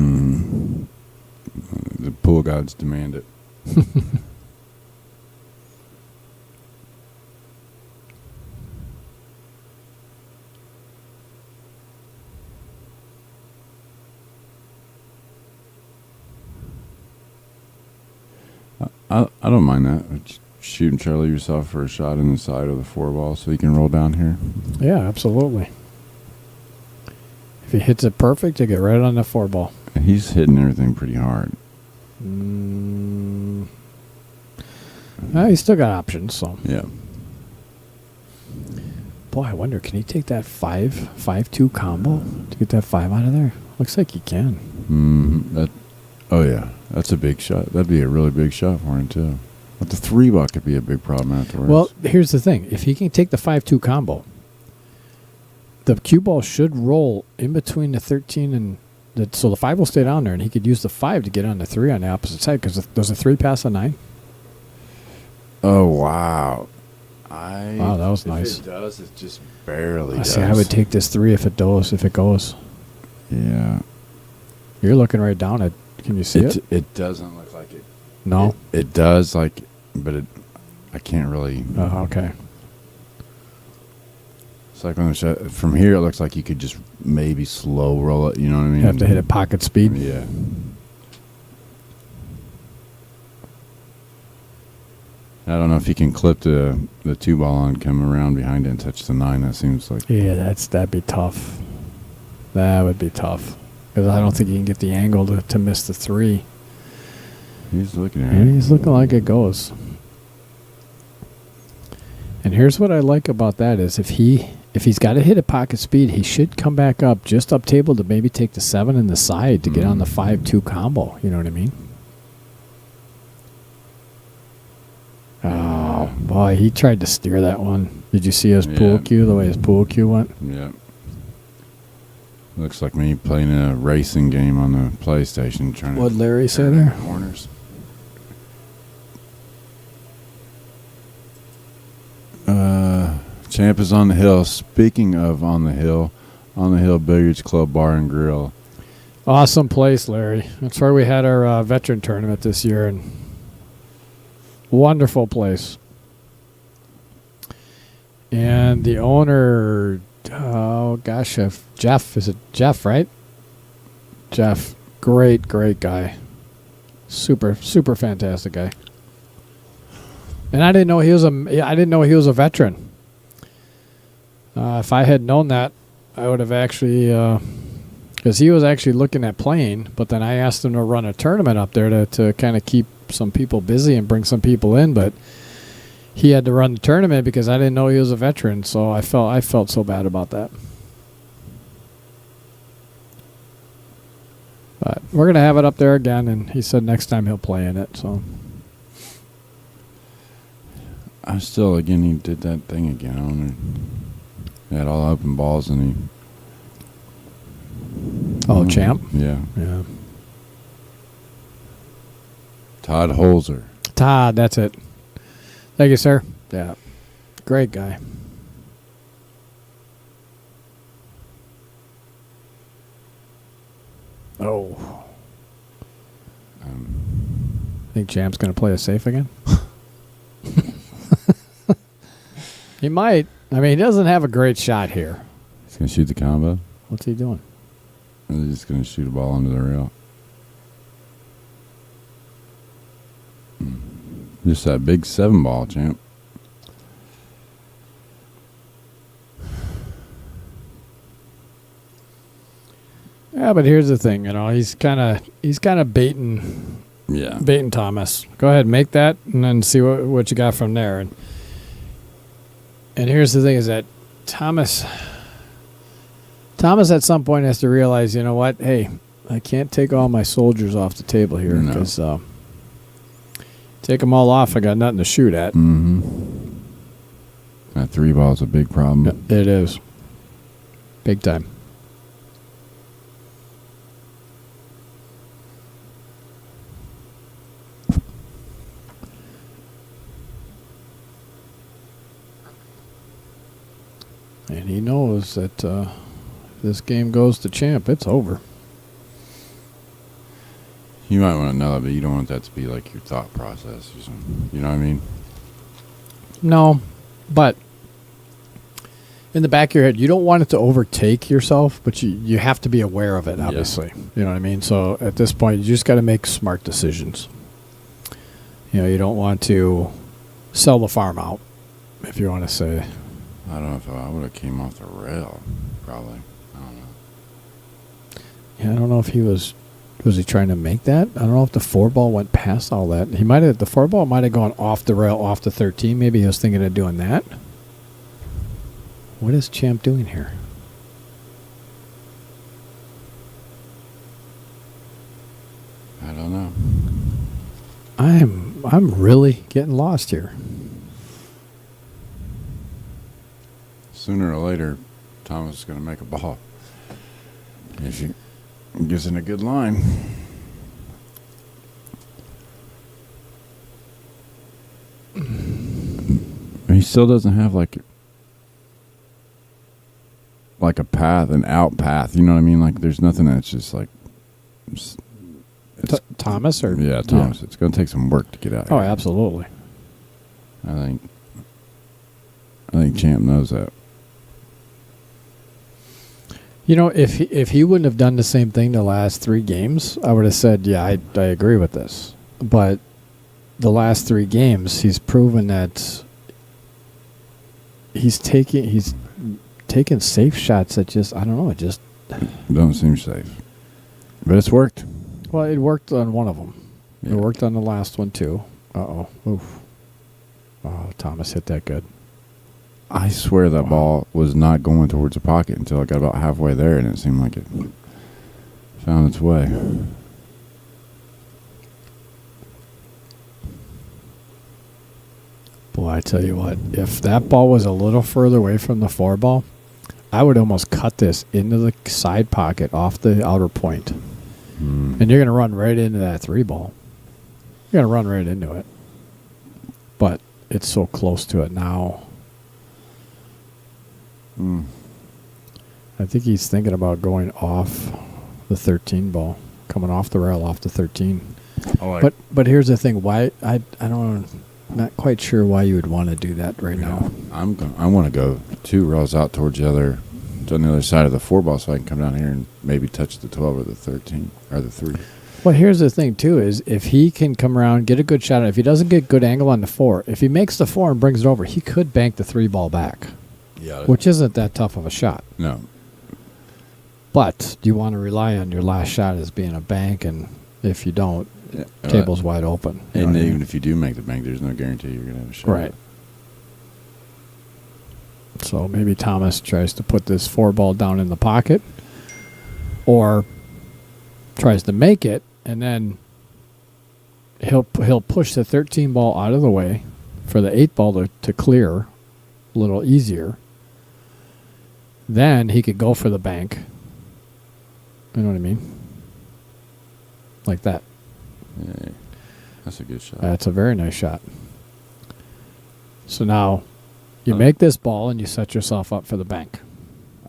The pool gods demand it. I don't mind that. Shoot and try to leave yourself for a shot in the side of the 4 ball so you can roll down here. Yeah, absolutely. If he hits it perfect, you get right on the 4 ball. He's hitting everything pretty hard. He's still got options, so. Yeah. Boy, I wonder, can he take that 5-2 combo to get that 5 out of there? Looks like he can. Oh, yeah. That's a big shot. That'd be a really big shot for him, too. But the 3 ball could be a big problem afterwards. Well, here's the thing. If he can take the 5-2 combo, the cue ball should roll in between the 13 and... so the 5 will stay down there, and he could use the 5 to get on the 3 on the opposite side, because does a 3 pass a 9? Oh, wow. Wow, that was nice. If it does, it just barely does. See, I would take this 3 if it goes. Yeah. You're looking right down at... Can you see it? It doesn't look like it. No? It does, but I can't really... Oh, okay. It's like when from here, it looks like you could just maybe slow roll it. You know what I mean? You have to hit at pocket speed. Yeah. I don't know if you can clip the 2 ball and come around behind it and touch the 9. That seems like... Yeah, that'd be tough. That would be tough. Because I don't think you can get the angle to miss the 3. He's looking at And it. he's looking like it goes. And here's what I like about that is if he's got to hit at pocket speed, he should come back up just up table to maybe take the 7 in the side to get on the 5-2 combo. You know what I mean? Oh, boy, he tried to steer that one. Did you see his pool cue, the way his pool cue went? Yeah. Looks like me playing a racing game on the PlayStation. Trying What'd to Larry say there? Corners. Champ is on the hill. Speaking of on the hill Billiards Club Bar and Grill. Awesome place, Larry. That's where we had our veteran tournament this year, and wonderful place. And the owner, Jeff, is it Jeff, right? Jeff, great guy. Super fantastic guy. And I didn't know he was a veteran. If I had known that, I would have actually, because he was actually looking at playing, but then I asked him to run a tournament up there to kind of keep some people busy and bring some people in, but he had to run the tournament because I didn't know he was a veteran, so I felt so bad about that. But we're going to have it up there again, and he said next time he'll play in it, so... I'm still, again, he did that thing again. I don't know. He had all open balls and he... Oh, Champ? Yeah. Yeah. Todd Holzer. Todd, that's it. Thank you, sir. Yeah. Great guy. Oh. Think Champ's going to play a safe again? He might. I mean, he doesn't have a great shot here. He's going to shoot the combo? What's he doing? Or they're just going to shoot a ball under the rail? Just that big 7-ball, Champ. Yeah, but here's the thing, he's kind of baiting Thomas. Go ahead, make that, and then see what you got from there. And here's the thing: is that Thomas at some point has to realize, you know what? Hey, I can't take all my soldiers off the table here because take them all off, I got nothing to shoot at. Mm-hmm. That 3-ball is a big problem. It is, big time. And he knows that if this game goes to Champ, it's over. You might want to know that, but you don't want that to be like your thought process or something. You know what I mean? No, but in the back of your head, you don't want it to overtake yourself, but you have to be aware of it, obviously. Yeah. You know what I mean? So at this point, you just got to make smart decisions. You don't want to sell the farm out, if you want to say. I don't know if I would have came off the rail, probably. I don't know. Yeah, I don't know if he was he trying to make that? I don't know if the 4-ball went past all that. The 4-ball might have gone off the rail, off the 13. Maybe he was thinking of doing that. What is Champ doing here? I don't know. I'm really getting lost here. Sooner or later, Thomas is going to make a ball. If he gets in a good line. He still doesn't have like a path, an out path. You know what I mean? Like there's nothing that's just like. Thomas or yeah, Thomas. Yeah. It's going to take some work to get out. Oh, here. Absolutely. I think Champ knows that. If he wouldn't have done the same thing the last 3 games, I would have said, yeah, I agree with this. But the last 3 games, he's proven that he's taking safe shots that just, I don't know, it just don't seem safe. But it's worked. Well, it worked on one of them. Yeah. It worked on the last one too. Uh-oh. Oof. Oh, Thomas hit that good. I swear that ball was not going towards the pocket until I got about halfway there, and it seemed like it found its way. Boy, I tell you what, if that ball was a little further away from the 4-ball, I would almost cut this into the side pocket off the outer point. And you're going to run right into that 3-ball. You're going to run right into it. But it's so close to it now. I think he's thinking about going off the 13 ball, coming off the rail off the 13. But here's the thing: why I don't, not quite sure why you would want to do that right now. I want to go 2 rails out towards on the other side of the 4-ball, so I can come down here and maybe touch the 12 or the 13 or the 3. Well, here's the thing too: is if he can come around, get a good shot, if he doesn't get good angle on the 4, if he makes the 4 and brings it over, he could bank the 3-ball back. Yeah, which isn't that tough of a shot. No. But do you want to rely on your last shot as being a bank, and if you don't, table's wide open. And even if you do make the bank, there's no guarantee you're going to have a shot. Right. So maybe Thomas tries to put this 4-ball down in the pocket, or tries to make it, and then he'll push the 13 ball out of the way for the 8 ball to clear a little easier. Then he could go for the bank. You know what I mean? Like that. Yeah. That's a good shot. That's a very nice shot. So now you make this ball and you set yourself up for the bank.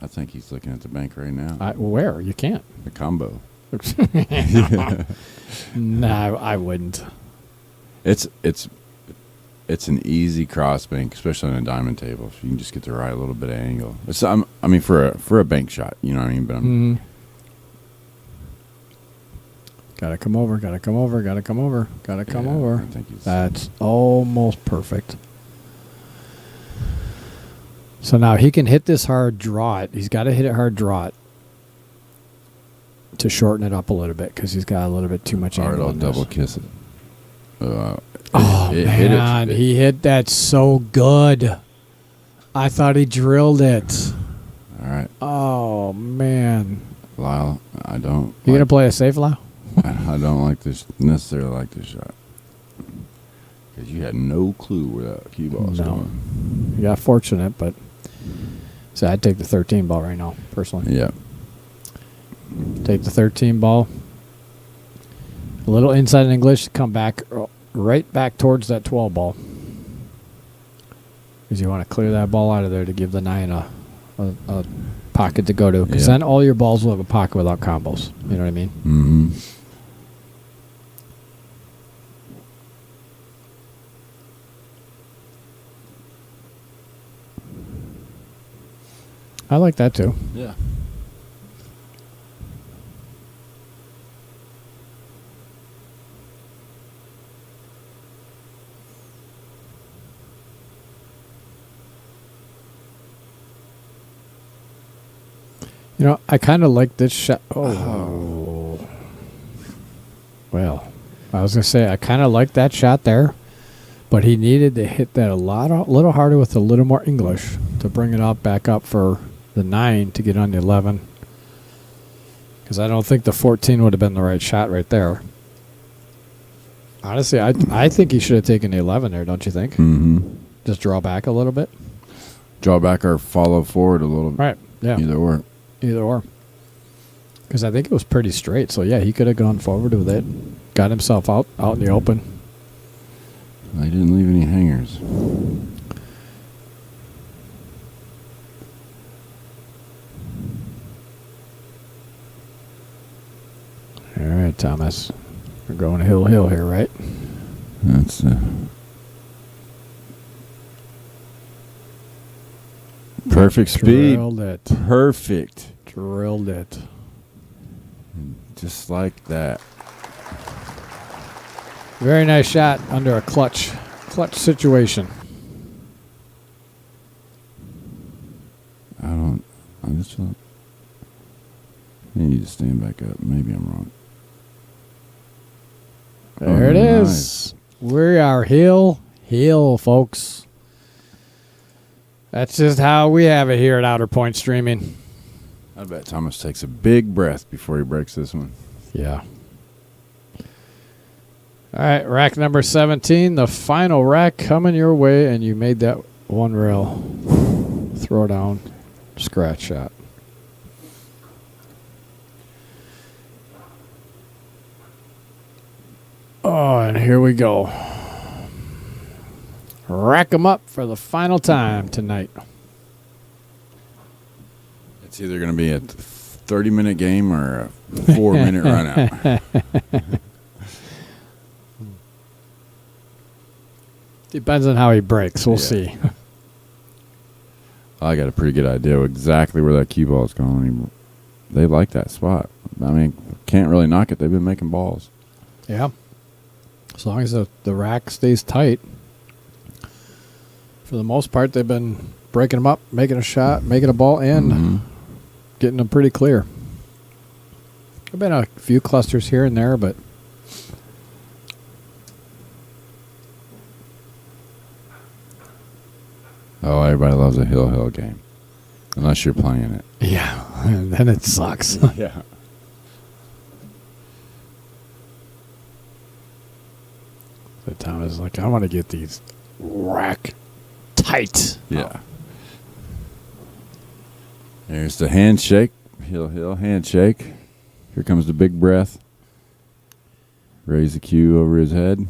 I think he's looking at the bank right now. Where? You can't. The combo. No, I wouldn't. It's an easy cross bank, especially on a diamond table. If you can just get the right little bit of angle. For a bank shot, you know what I mean. But Gotta come over. Gotta come over. Gotta come over. Gotta come over. I think That's almost perfect. So now he can hit this hard, draw it. He's got to hit it hard, draw it to shorten it up a little bit because he's got a little bit too much all right, angle. I'll on double this. kiss it. Man, he hit that so good. I thought he drilled it. All right, Oh man, Lyle. I don't. you gonna play a safe, Lau? I don't necessarily like this shot because you had no clue where that cue ball was going. You got fortunate, but so I'd take the 13 ball right now, personally. Yeah. Take the 13 ball. A little inside in English, come back right back towards that 12 ball. Because you want to clear that ball out of there to give the 9 a pocket to go to. Because then all your balls will have a pocket without combos. You know what I mean? Mm-hmm. I like that too. Yeah. You know, I kind of like this shot. Oh. Well, I was going to say, I kind of like that shot there, but he needed to hit that a little harder with a little more English to bring it up back up for the 9 to get on the 11. Because I don't think the 14 would have been the right shot right there. Honestly, I think he should have taken the 11 there, don't you think? Mm-hmm. Just draw back a little bit. Draw back or follow forward a little. Right, yeah. Either or. Because I think it was pretty straight. So, yeah, he could have gone forward with it. Got himself out in the open. They didn't leave any hangers. All right, Thomas. We're going hill here, right? That's perfect speed. Drilled it. Perfect. Drilled it. Just like that. Very nice shot under a clutch situation. I need to stand back up. Maybe I'm wrong. There it is. Nice. We are hill, folks. That's just how we have it here at Outer Point Streaming. I bet Thomas takes a big breath before he breaks this one. Yeah. All right, rack number 17, the final rack coming your way, and you made that one rail throw down scratch shot. Oh, and here we go. Rack them up for the final time tonight. It's either going to be a 30-minute game or a 4-minute run out. Depends on how he breaks. We'll Yeah. see. I got a pretty good idea of exactly where that cue ball is going. They like that spot. I mean, can't really knock it. They've been making balls. Yeah. As long as the rack stays tight. For the most part, they've been breaking them up, making a shot, making a ball, and getting them pretty clear. There have been a few clusters here and there, but Oh, everybody loves a hill game. Unless you're playing it. yeah, then it sucks. Yeah. But Tom is like, I want to get these rack tight. Yeah. There's the handshake. Hill handshake. Here comes the big breath. Raise the cue over his head.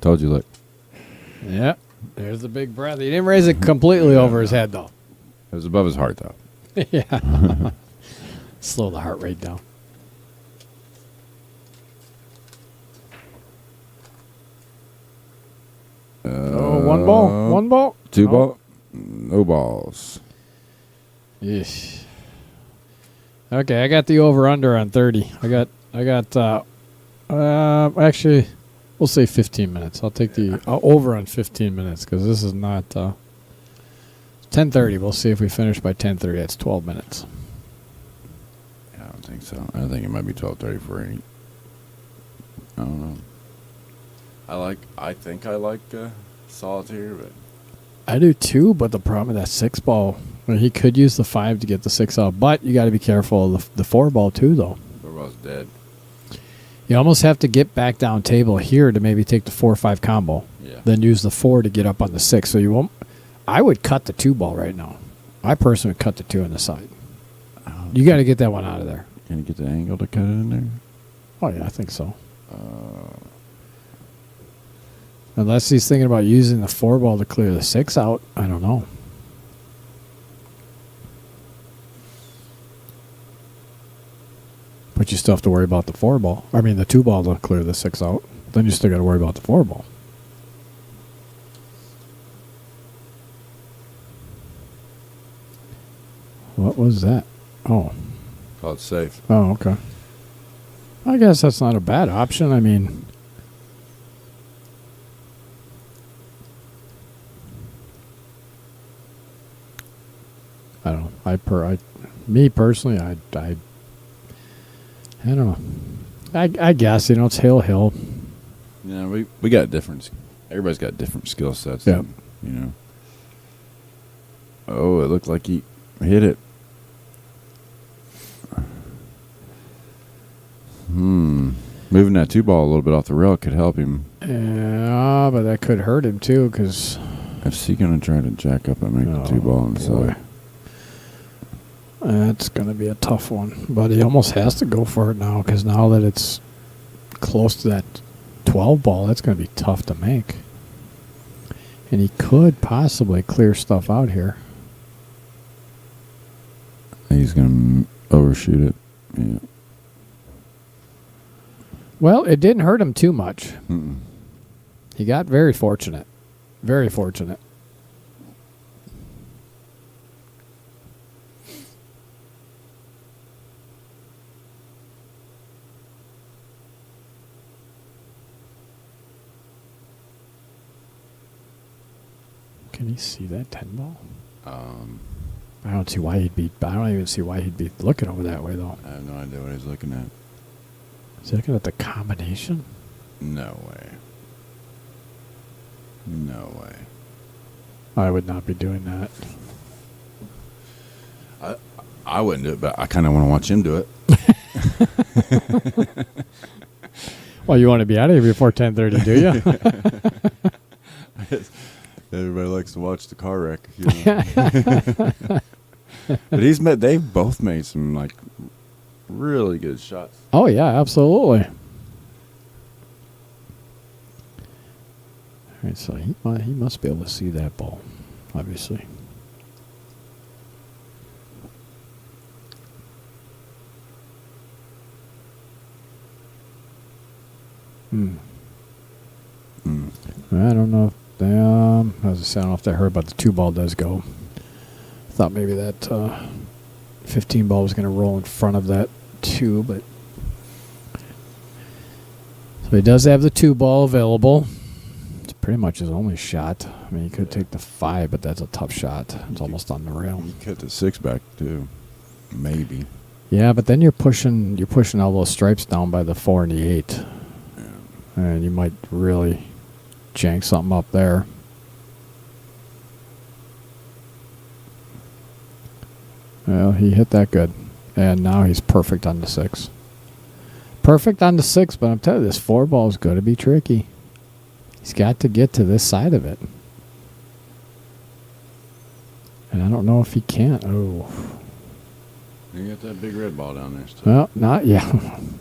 Told you, look. Yep. There's the big breath. He didn't raise it completely over his head, though. It was above his heart, though. Yeah. Slow the heart rate down. One ball. One ball. Two Oh. ball. No balls. Yeesh. Okay, I got the over under on 30. Actually, we'll say 15 minutes. I'll take the over on 15 minutes because this is not 10:30. We'll see if we finish by 10:30. That's 12 minutes. Yeah, I don't think so. I think it might be 12:30 for any. I don't know. I think I like solitaire, but I do too, but the problem with that 6 ball, well, he could use the 5 to get the 6 out, but you got to be careful of the 4 ball too, though. 4 ball's dead. You almost have to get back down table here to maybe take the 4-5 combo. Yeah. Then use the 4 to get up on the 6. So you won't. I would cut the 2 ball right now. I personally would cut the 2 on the side. You got to get that one out of there. Can you get the angle to cut it in there? Oh yeah, I think so. Unless he's thinking about using the 4 ball to clear the 6 out, I don't know. But you still have to worry about the 4 ball. I mean, the 2 ball to clear the 6 out. Then you still got to worry about the 4 ball. What was that? Oh. Oh, it's safe. Oh, okay. I guess that's not a bad option. I mean, I don't know. Me personally, I don't know. I guess, it's hill. Yeah, we got different. Everybody's got different skill sets. Yeah. Oh, it looked like he hit it. Moving that 2 ball a little bit off the rail could help him. Yeah, but that could hurt him too, because Is he going to try to jack up and make the 2 ball inside? That's going to be a tough one. But he almost has to go for it now, because now that it's close to that 12 ball, that's going to be tough to make. And he could possibly clear stuff out here. He's going to overshoot it. Yeah. Well, it didn't hurt him too much. Mm-mm. He got very fortunate. Very fortunate. Can he see that 10 ball? I don't see why he'd be. I don't even see why he'd be looking over that way, though. I have no idea what he's looking at. Is he looking at the combination? No way. No way. I would not be doing that. I wouldn't do it, but I kind of want to watch him do it. Well, you want to be out of here before 10:30, do you? Everybody likes to watch the car wreck. But they've both made some really good shots. Oh yeah, absolutely. All right, so he must be able to see that ball, obviously. I don't know. As I said, I don't know if they heard about the 2 ball does go. Thought maybe that 15 ball was going to roll in front of that 2, but so he does have the 2 ball available. It's pretty much his only shot. I mean, he could take the 5, but that's a tough shot. It's almost on the rail. You cut the 6 back too, maybe. Yeah, but then you're pushing all those stripes down by the 4 and the 8, and you might really jank something up there. Well, he hit that good. And now he's perfect on the 6. Perfect on the 6, but I'm telling you, this 4 ball is going to be tricky. He's got to get to this side of it. And I don't know if he can. Oh. You got that big red ball down there still. Well, not yeah.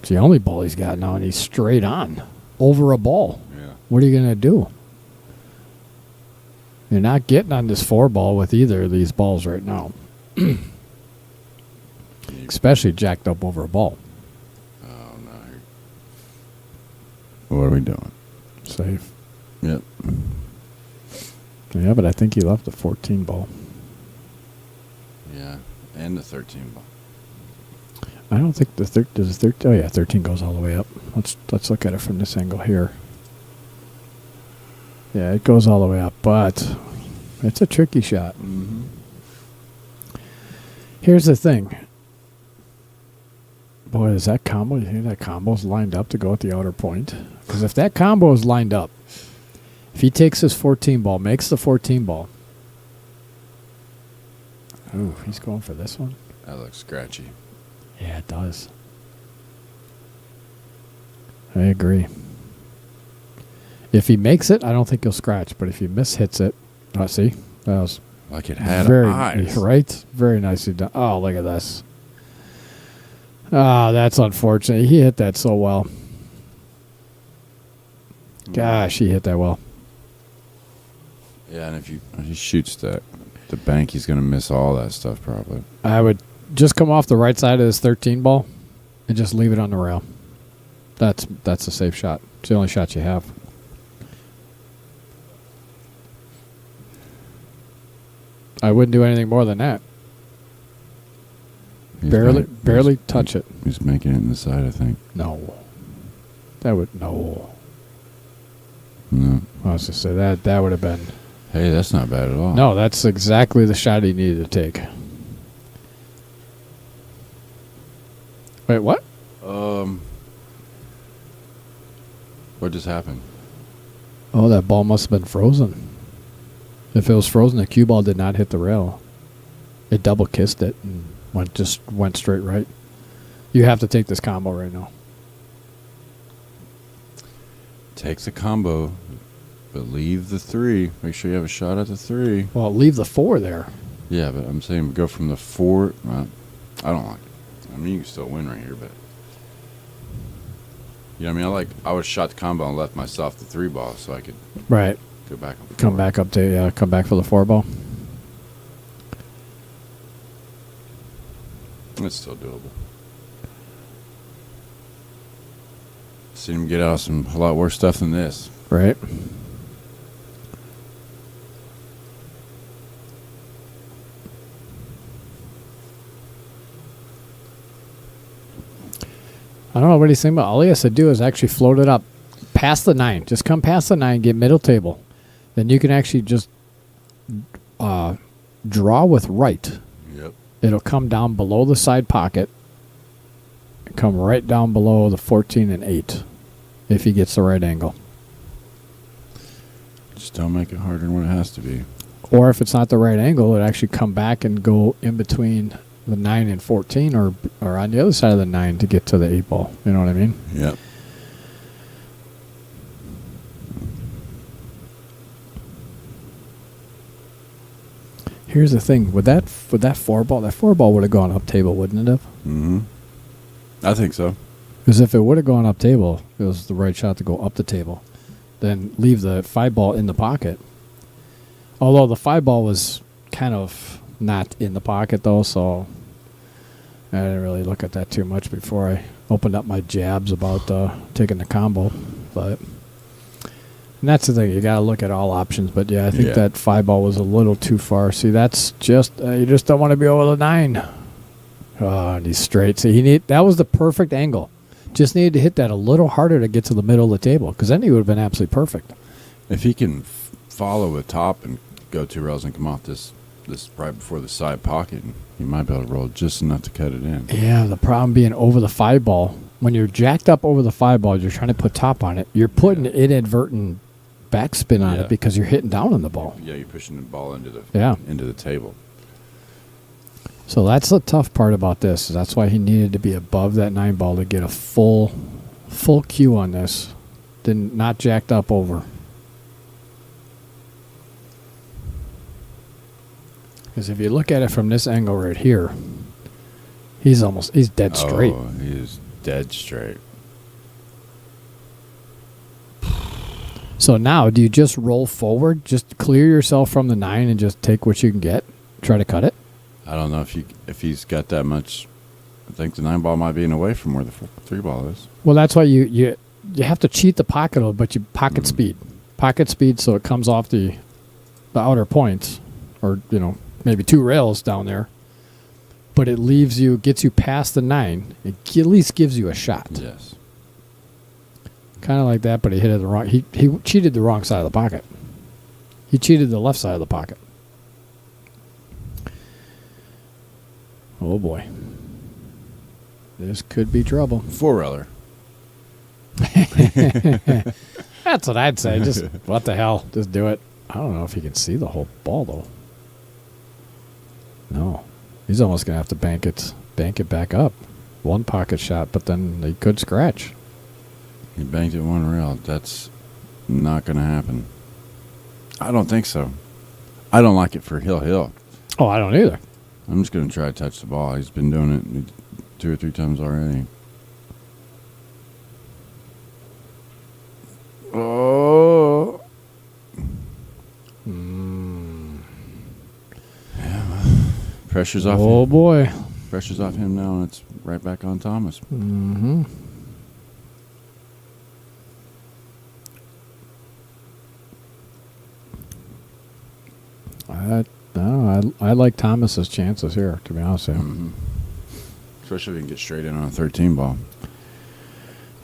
It's the only ball he's got now, and he's straight on over a ball. Yeah. What are you gonna do? You're not getting on this 4-ball with either of these balls right now, especially jacked up over a ball. Oh no. What are we doing? Safe. Yep. Yeah, but I think he left the 14 ball. Yeah, and the 13 ball. I don't think the 13. Oh yeah, 13 goes all the way up. Let's look at it from this angle here. Yeah, it goes all the way up, but it's a tricky shot. Mm-hmm. Here's the thing. Boy, is that combo? You think that combo's lined up to go at the outer point? Because if that combo is lined up, if he takes his 14 ball, makes the 14 ball. Ooh, he's going for this one. That looks scratchy. Yeah, it does. I agree. If he makes it, I don't think he'll scratch. But if he mishits it, see, that was Like it had very eyes. right. Very nicely done. Oh, look at this. Ah, that's unfortunate. He hit that so well. Gosh, he hit that well. Yeah, and if he shoots the bank, he's going to miss all that stuff probably. I would just come off the right side of this 13 ball and just leave it on the rail. That's a safe shot. It's the only shot you have. I wouldn't do anything more than that. He's Barely touch it. He's making it in the side, I think. No. That would no. No. I was just say that would have been. Hey, that's not bad at all. No, that's exactly the shot he needed to take. Wait, what? What just happened? Oh, that ball must have been frozen. If it was frozen, the cue ball did not hit the rail. It double kissed it and went straight right. You have to take this combo right now. Takes a combo, but leave the 3. Make sure you have a shot at the 3. Well, leave the 4 there. Yeah, but I'm saying go from the 4. I don't like it. I mean, you can still win right here, but you know what I mean? I would have shot the combo and left myself the 3 ball so I could Right. go back and Come back up to come back for the 4 ball. It's still doable. Seen him get out of a lot worse stuff than this. Right. I don't know what he's thinking about. All he has to do is actually float it up past the 9. Just come past the 9, get middle table. Then you can actually just draw with right. Yep. It'll come down below the side pocket. Come right down below the 14 and 8 if he gets the right angle. Just don't make it harder than what it has to be. Or if it's not the right angle, it actually come back and go in between the 9 and 14 or on the other side of the 9 to get to the 8 ball. You know what I mean? Yep. Here's the thing. With that 4 ball, that 4 ball would have gone up table, wouldn't it have? Mm-hmm. I think so. Because if it would have gone up table, it was the right shot to go up the table. Then leave the 5 ball in the pocket. Although the 5 ball was kind of not in the pocket, though, so I didn't really look at that too much before I opened up my jabs about taking the combo. But and that's the thing. You got to look at all options. But, yeah, I think that 5 ball was a little too far. See, that's just you just don't want to be over the 9. Oh, and he's straight. See, that was the perfect angle. Just needed to hit that a little harder to get to the middle of the table, because then he would have been absolutely perfect. If he can follow a top and go 2 rails and come off this right before the side pocket, he might be able to roll just enough to cut it in. Yeah, the problem being over the 5 ball. When you're jacked up over the 5 ball, you're trying to put top on it. You're putting inadvertent backspin on it because you're hitting down on the ball. Yeah, you're pushing the ball into the table. So that's the tough part about this. That's why he needed to be above that 9 ball to get a full cue on this. Then not jacked up over. Because if you look at it from this angle right here, He's dead straight. Oh, he is dead straight. So now, do you just roll forward, just clear yourself from the 9 and just take what you can get, try to cut it? I don't know if he's got that much. I think the 9 ball might be in away from where the 3 ball is. Well, that's why you have to cheat the pocket a little, but you pocket speed so it comes off the outer points, or maybe 2 rails down there. But it gets you past the 9. It at least gives you a shot. Yes. Kind of like that, but he hit it the wrong. He cheated the wrong side of the pocket. He cheated the left side of the pocket. Oh boy, this could be trouble. 4-railer. That's what I'd say. Just what the hell? Just do it. I don't know if he can see the whole ball though. No, he's almost gonna have to bank it back up. 1 pocket shot, but then he could scratch. He banked it 1 rail. That's not going to happen. I don't think so. I don't like it for Hill. Oh, I don't either. I'm just going to try to touch the ball. He's been doing it 2 or 3 times already. Oh. Yeah. Pressure's off him. Oh boy. Pressure's off him now, and it's right back on Thomas. Mm-hmm. I like Thomas's chances here, to be honest with you. Mm-hmm. Especially if he can get straight in on a 13 ball.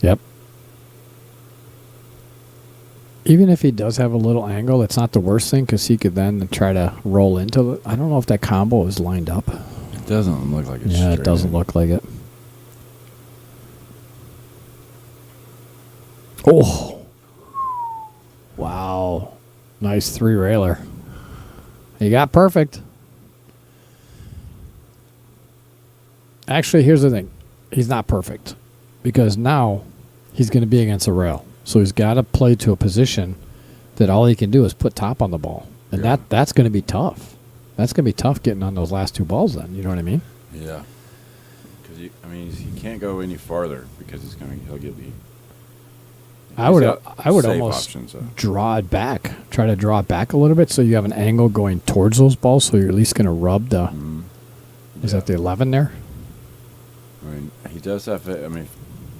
Yep. Even if he does have a little angle, it's not the worst thing because he could then try to roll into it. I don't know if that combo is lined up. It doesn't look like it's Yeah, straight it doesn't in. look like it. Oh. Wow. Nice 3-railer. He got perfect. Actually, here's the thing. He's not perfect because now he's going to be against a rail. So he's got to play to a position that all he can do is put top on the ball. And Yeah. that's going to be tough. That's going to be tough getting on those last 2 balls then. You know what I mean? Yeah. Because he can't go any farther because he'll get the. I would safe almost options, so. draw it back. Try to draw it back a little bit so you have an angle going towards those balls so you're at least going to rub the... Is that the 11 there? I mean, he does have,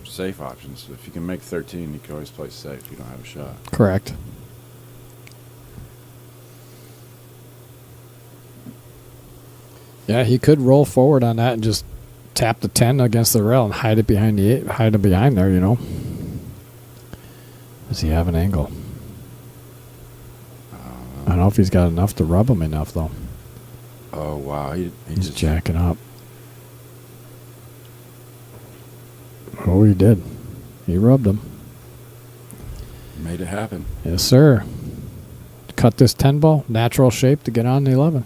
safe options. If you can make 13, you can always play safe. You don't have a shot. Correct. Yeah, he could roll forward on that and just tap the 10 against the rail and hide it behind there, Does he have an angle? I don't know if he's got enough to rub him enough, though. Oh, wow. He's just jacking up. Oh, he did. He rubbed him. made it happen. Yes, sir. Cut this 10 ball, natural shape to get on the 11.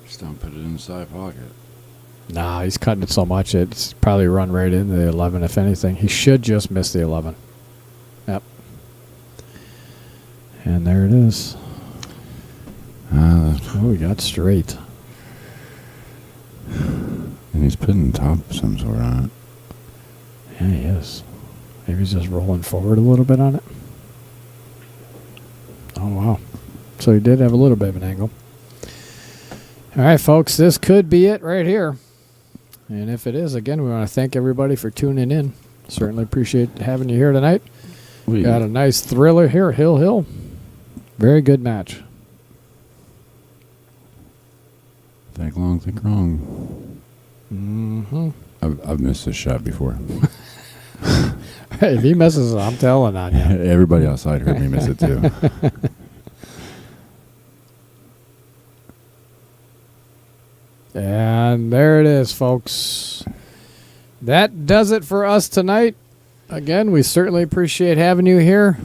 Just don't put it in the side pocket. Nah, he's cutting it so much it's probably run right into the 11, if anything. He should just miss the 11. Yep. And there it is. Oh, we got straight. And he's putting top of some sort on it. Yeah, he is. Maybe he's just rolling forward a little bit on it. Oh, wow. So he did have a little bit of an angle. All right, folks, this could be it right here. And if it is, again, we want to thank everybody for tuning in. Certainly appreciate having you here tonight. We got a nice thriller here, Hill. Very good match. Think long, think wrong. Mm-hmm. I've missed this shot before. Hey, if he misses it, I'm telling on you. Everybody outside heard me miss it too. And there it is, folks. That does it for us tonight. Again, we certainly appreciate having you here.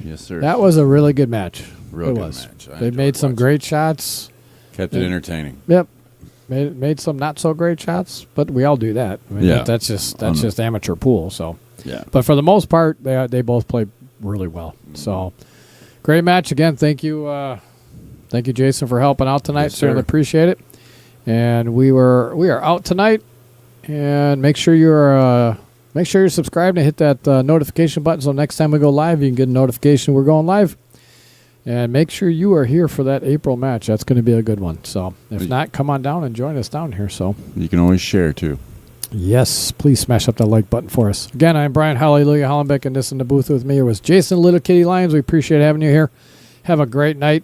Yes, sir. That was a really good match. Real it good was. match. I They enjoyed made some watching. great shots. Kept it entertaining. Yep. Made some not so great shots, but we all do that. I mean, Yeah. That's just amateur pool. So, Yeah. but for the most part, they both played really well. Mm-hmm. So, great match again. Thank you, Jason, for helping out tonight. Yes, sir. Certainly appreciate it. And we are out tonight. And make sure you're subscribed and hit that notification button so next time we go live, you can get a notification we're going live. And make sure you are here for that April match. That's going to be a good one. So if not, come on down and join us down here. So You can always share, too. yes, please smash up that like button for us. Again, I'm Brian Hallelujah Hollenbeck, and this in the booth with me was Jason Little Kitty Lyons. We appreciate having you here. Have a great night.